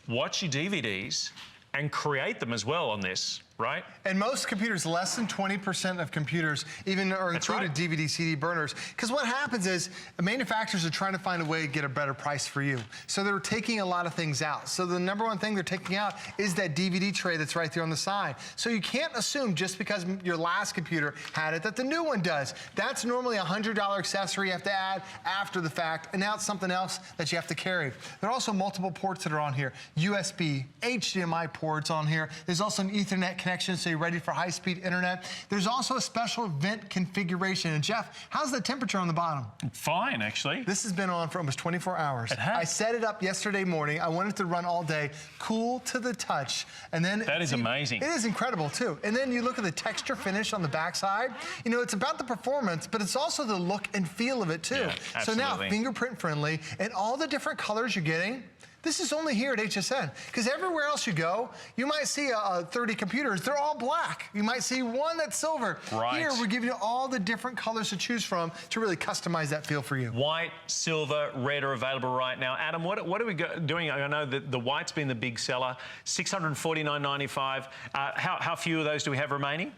watch your DVDs, and create them as well on this, right? And most computers, less than 20% of computers even are included DVD, CD burners. Because what happens is manufacturers are trying to find a way to get a better price for you. So they're taking a lot of things out. So the #1 thing they're taking out is that DVD tray that's right there on the side. So you can't assume just because your last computer had it that the new one does. That's normally a $100 accessory you have to add after the fact, and now it's something else that you have to carry. There are also multiple ports that are on here. USB, HDMI ports on here. There's also an Ethernet connection, so you're ready for high-speed internet. There's also a special vent configuration. And Jeff, how's the temperature on the bottom? Fine, actually. This has been on for almost 24 hours. It has. I set it up yesterday morning. I wanted it to run all day, cool to the touch. And then that is amazing. It is incredible too. And then you look at the texture finish on the backside. You know, it's about the performance, but it's also the look and feel of it too. Yeah, so now fingerprint friendly, and all the different colors you're getting. This is only here at HSN, because everywhere else you go, you might see 30 computers. They're all black. You might see one that's silver. Right. Here, we're giving you all the different colors to choose from to really customize that feel for you. White, silver, red are available right now. Adam, what are we doing? I know that the white's been the big seller, $649.95. How few of those do we have remaining?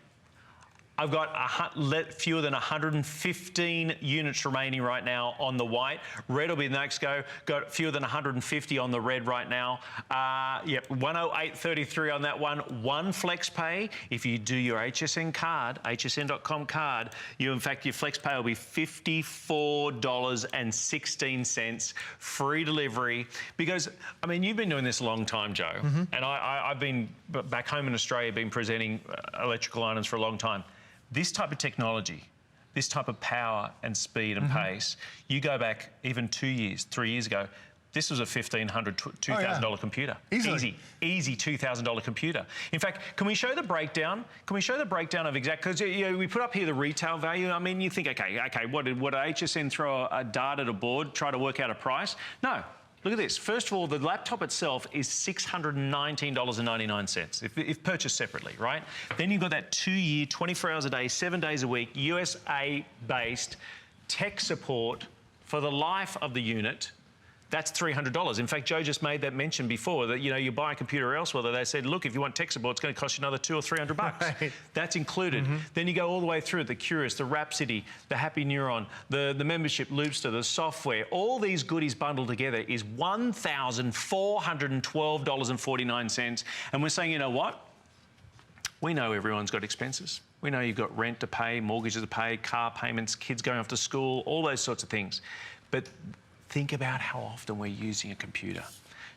I've got fewer than 115 units remaining right now on the white. Red will be the next go. Got fewer than 150 on the red right now. Yep, 108.33 on that one. One flex pay. If you do your HSN card, hsn.com card, your flex pay will be $54.16, free delivery. Because, I mean, you've been doing this a long time, Joe, and I've been back home in Australia, been presenting electrical items for a long time. This type of technology, this type of power and speed and pace, you go back even 2 years, 3 years ago, this was a $1,500, $2,000 computer. Easy $2,000 computer. In fact, can we show the breakdown? Can we show the breakdown of because we put up here the retail value. I mean, you think, okay, what did HSN throw a dart at a board, try to work out a price? No. Look at this. First of all, the laptop itself is $619.99 if purchased separately, right? Then you've got that 2-year, 24 hours a day, 7 days a week, USA-based tech support for the life of the unit. That's $300. In fact, Joe just made that mention before that, you buy a computer elsewhere, they said, look, if you want tech support, it's going to cost you another $200 or $300. Right. That's included. Then you go all the way through the Curious, the Rhapsody, the Happy Neuron, the membership, Loopster, the software. All these goodies bundled together is $1,412.49. And we're saying, you know what? We know everyone's got expenses. We know you've got rent to pay, mortgages to pay, car payments, kids going off to school, all those sorts of things. But think about how often we're using a computer.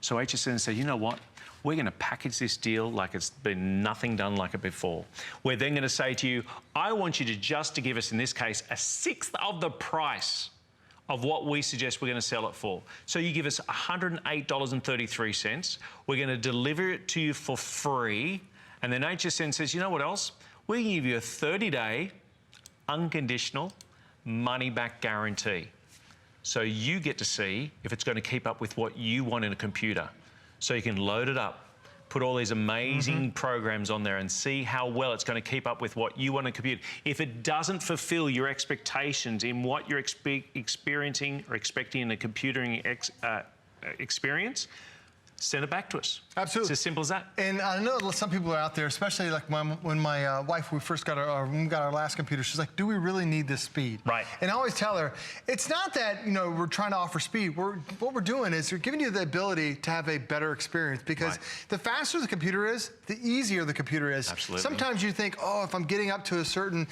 So HSN said, you know what? We're going to package this deal like it's been nothing done like it before. We're then going to say to you, I want you to give us, in this case, a sixth of the price of what we suggest we're going to sell it for. So you give us $108.33. We're going to deliver it to you for free. And then HSN says, you know what else? We can give you a 30-day unconditional money-back guarantee. So you get to see if it's going to keep up with what you want in a computer. So you can load it up, put all these amazing programs on there and see how well it's going to keep up with what you want in a computer. If it doesn't fulfill your expectations in what you're experiencing or expecting in a computing experience, send it back to us. Absolutely. It's as simple as that. And I know some people are out there, especially like when my wife, we first got our last computer, she's like, do we really need this speed? Right. And I always tell her, it's not that, we're trying to offer speed. What we're doing is we're giving you the ability to have a better experience because the faster the computer is, the easier the computer is. Absolutely. Sometimes you think, oh, if I'm getting up to a certain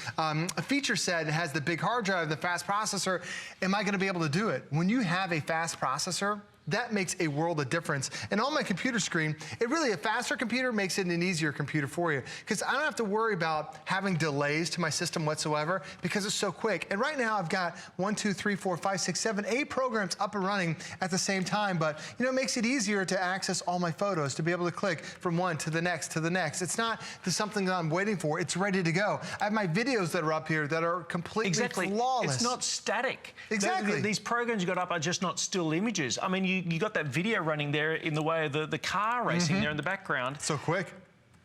feature set and has the big hard drive, the fast processor, am I going to be able to do it? When you have a fast processor, that makes a world of difference. And on my computer screen, a faster computer makes it an easier computer for you because I don't have to worry about having delays to my system whatsoever because it's so quick. And right now I've got 8 programs up and running at the same time, but it makes it easier to access all my photos, to be able to click from one to the next to the next. It's not something that I'm waiting for, it's ready to go. I have my videos that are up here that are completely flawless. It's not static. Exactly. These programs you got up are just not still images. I mean, you got that video running there in the way of the car racing there in the background. So quick.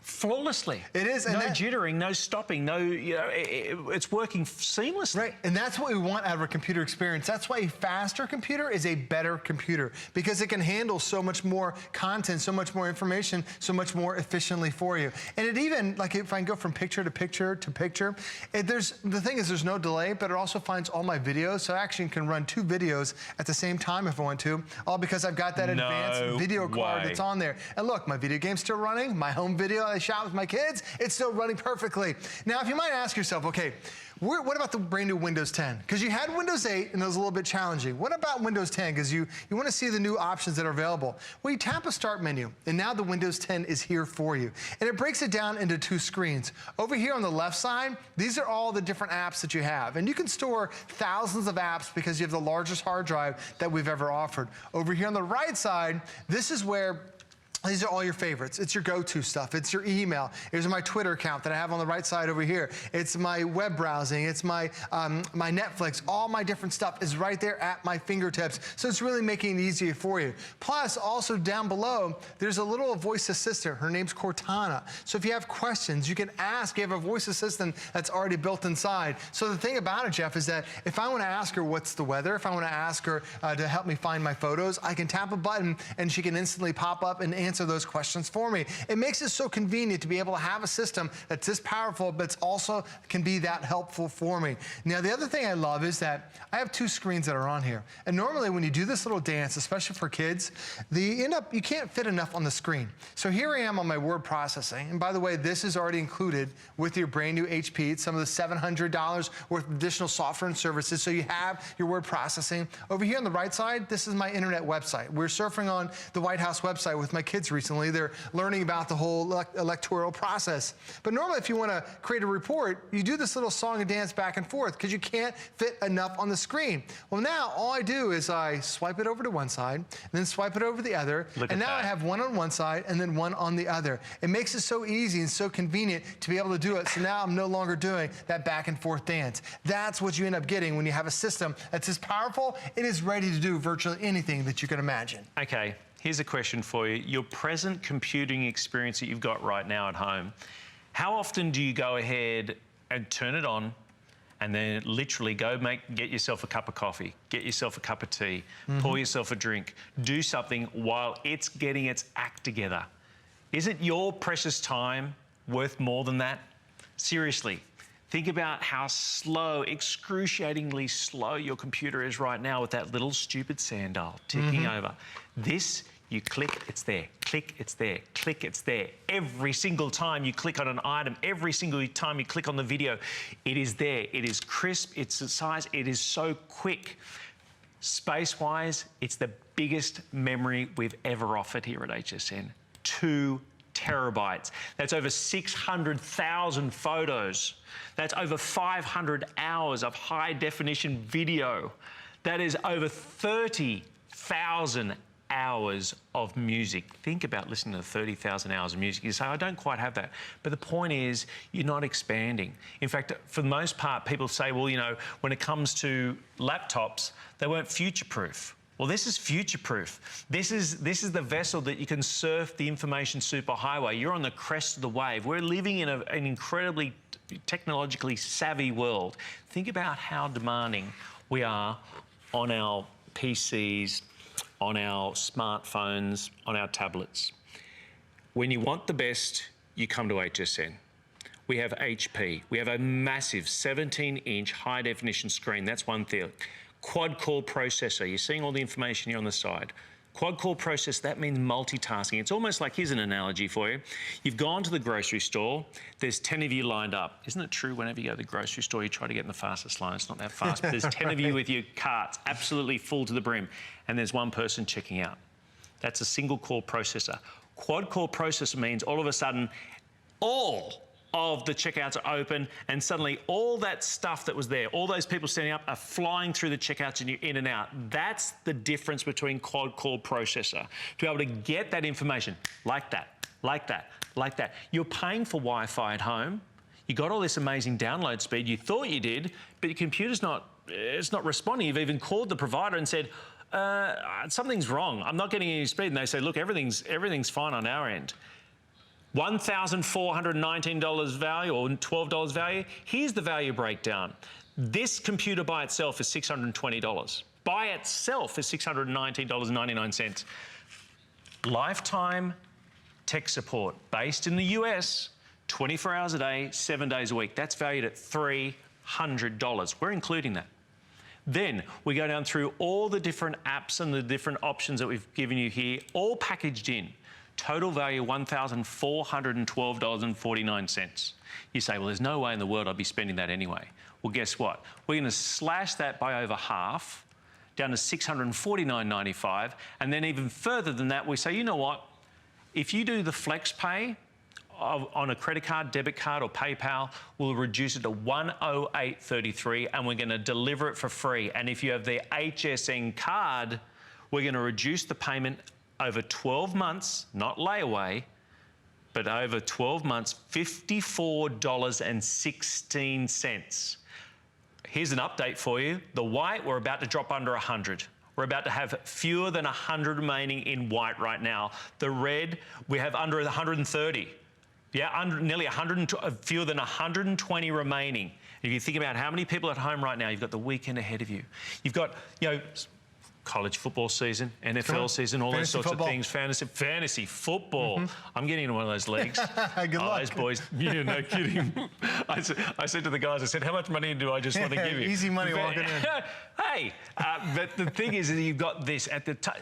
Flawlessly. It is. No jittering, no stopping, it's working seamlessly. Right, and that's what we want out of a computer experience. That's why a faster computer is a better computer because it can handle so much more content, so much more information, so much more efficiently for you. And it even, like if I can go from picture to picture to picture, the thing is there's no delay, but it also finds all my videos, so I actually can run 2 videos at the same time if I want to, all because I've got that advanced video card that's on there. And look, my video game's still running, my home video I shot with my kids, it's still running perfectly. Now, if you might ask yourself, okay, what about the brand new Windows 10? Because you had Windows 8 and it was a little bit challenging. What about Windows 10? Because you want to see the new options that are available. Well, you tap a Start menu, and now the Windows 10 is here for you. And it breaks it down into 2 screens. Over here on the left side, these are all the different apps that you have. And you can store thousands of apps because you have the largest hard drive that we've ever offered. Over here on the right side, this is where these are all your favorites. It's your go-to stuff. It's your email. Here's my Twitter account that I have on the right side over here. It's my web browsing. It's my my Netflix. All my different stuff is right there at my fingertips. So it's really making it easier for you. Plus, also down below, there's a little voice assistant. Her name's Cortana. So if you have questions, you can ask. You have a voice assistant that's already built inside. So the thing about it, Jeff, is that if I want to ask her what's the weather, if I want to ask her to help me find my photos, I can tap a button and she can instantly pop up and answer answer those questions for me. It makes it so convenient to be able to have a system that's this powerful, but it's also can be that helpful for me. Now, the other thing I love is that I have 2 screens that are on here. And normally when you do this little dance, especially for kids, you can't fit enough on the screen. So here I am on my word processing. And by the way, this is already included with your brand new HP. It's some of the $700 worth of additional software and services. So you have your word processing. Over here on the right side, this is my internet website. We're surfing on the White House website with my kids recently. They're learning about the whole electoral process. But normally if you want to create a report, you do this little song and dance back and forth because you can't fit enough on the screen. Well, now all I do is I swipe it over to one side, and then swipe it over the other, and now I have one on one side and then one on the other. It makes it so easy and so convenient to be able to do it. So now I'm no longer doing that back and forth dance. That's what you end up getting when you have a system that's as powerful. It is ready to do virtually anything that you can imagine. Okay, here's a question for you. Your present computing experience that you've got right now at home, how often do you go ahead and turn it on and then literally go get yourself a cup of coffee, get yourself a cup of tea, pour yourself a drink, do something while it's getting its act together? Isn't your precious time worth more than that? Seriously, think about how slow, excruciatingly slow your computer is right now with that little stupid sand dial ticking over. This, you click, it's there. Click, it's there. Click, it's there. Every single time you click on an item, every single time you click on the video, it is there. It is crisp, it's the size, it is so quick. Space-wise, it's the biggest memory we've ever offered here at HSN. 2 terabytes. That's over 600,000 photos. That's over 500 hours of high-definition video. That is over 30,000 hours of music. Think about listening to 30,000 hours of music. You say, I don't quite have that. But the point is, you're not expanding. In fact, for the most part, people say, well, you know, when it comes to laptops, they weren't future-proof. Well, this is future-proof. This is the vessel that you can surf the information superhighway. You're on the crest of the wave. We're living in an incredibly technologically savvy world. Think about how demanding we are on our PCs, on our smartphones, on our tablets. When you want the best, you come to HSN. We have HP. We have a massive 17-inch high-definition screen. That's one thing. Quad-core processor. You're seeing all the information here on the side. Quad-core processor, that means multitasking. It's almost like, here's an analogy for you. You've gone to the grocery store, there's 10 of you lined up. Isn't it true whenever you go to the grocery store, you try to get in the fastest line? It's not that fast, but there's 10 of you with your carts absolutely full to the brim, and there's one person checking out. That's a single-core processor. Quad-core processor means all of a sudden, all of the checkouts are open, and suddenly all that stuff that was there, all those people standing up are flying through the checkouts and you're in and out. That's the difference between quad-core processor. To be able to get that information like that, like that, like that. You're paying for Wi-Fi at home. You got all this amazing download speed. You thought you did, but your computer's not responding. You've even called the provider and said, something's wrong. I'm not getting any speed. And they say, look, everything's fine on our end. $1,419 value or $12 value. Here's the value breakdown. This computer by itself is $620. By itself is $619.99. Lifetime tech support based in the US, 24 hours a day, 7 days a week. That's valued at $300. We're including that. Then we go down through all the different apps and the different options that we've given you here, all packaged in. Total value, $1,412.49. You say, well, there's no way in the world I'd be spending that anyway. Well, guess what? We're going to slash that by over half, down to $649.95. And then even further than that, we say, you know what? If you do the FlexPay on a credit card, debit card, or PayPal, we'll reduce it to $108.33, and we're going to deliver it for free. And if you have the HSN card, we're going to reduce the payment over 12 months, not layaway, but over 12 months, $54.16. Here's an update for you. The white, we're about to drop under 100. We're about to have fewer than 100 remaining in white right now. The red, we have under 130. Yeah, nearly 100, fewer than 120 remaining. If you think about how many people at home right now, you've got the weekend ahead of you. You've got, you know, college football season, NFL season, all those Fantasy sorts football. of things. Fantasy football. I'm getting into one of those leagues. Good luck. Those boys, yeah, no kidding. I said to the guys, I said, how much money do I just want to give you? Easy money walking in. Hey, but the thing is that you've got this at the time.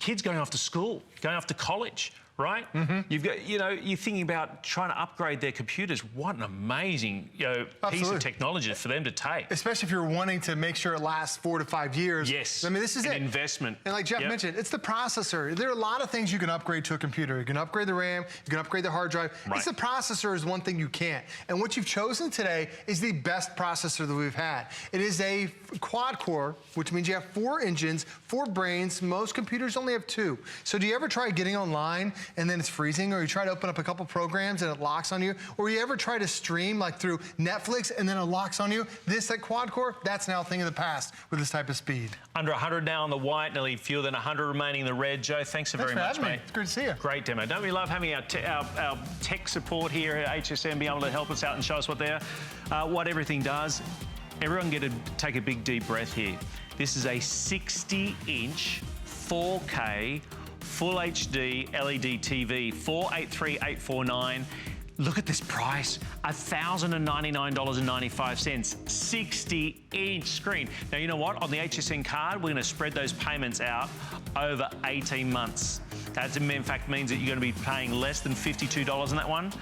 Kids going off to school, going off to college, right? You've got, you're thinking about trying to upgrade their computers. What an amazing, piece Absolutely. of technology for them to take. Especially if you're wanting to make sure it lasts 4 to 5 years. Yes. I mean, this is an it. investment. And like Jeff mentioned, it's the processor. There are a lot of things you can upgrade to a computer. You can upgrade the RAM, you can upgrade the hard drive. Right. It's the processor is one thing you can't. And what you've chosen today is the best processor that we've had. It is a quad core, which means you have 4 engines, 4 brains. Most computers only have 2. So do you ever try getting online and then it's freezing, or you try to open up a couple programs and it locks on you, or you ever try to stream like through Netflix and then it locks on you? That quad core, that's now a thing of the past with this type of speed. Under 100 now on the white, nearly fewer than 100 remaining in the red. Joe, thanks so very for much, having me. mate. It's great to see you. Great demo. Don't we love having our tech support here at HSN be able to help us out and show us what everything does? Everyone get to take a big deep breath here. This is a 60-inch 4K Full HD LED TV, $483,849. Look at this price, $1,099.95, 60-inch screen. Now, you know what? On the HSN card, we're going to spread those payments out over 18 months. That, in fact, means that you're going to be paying less than $52 on that one.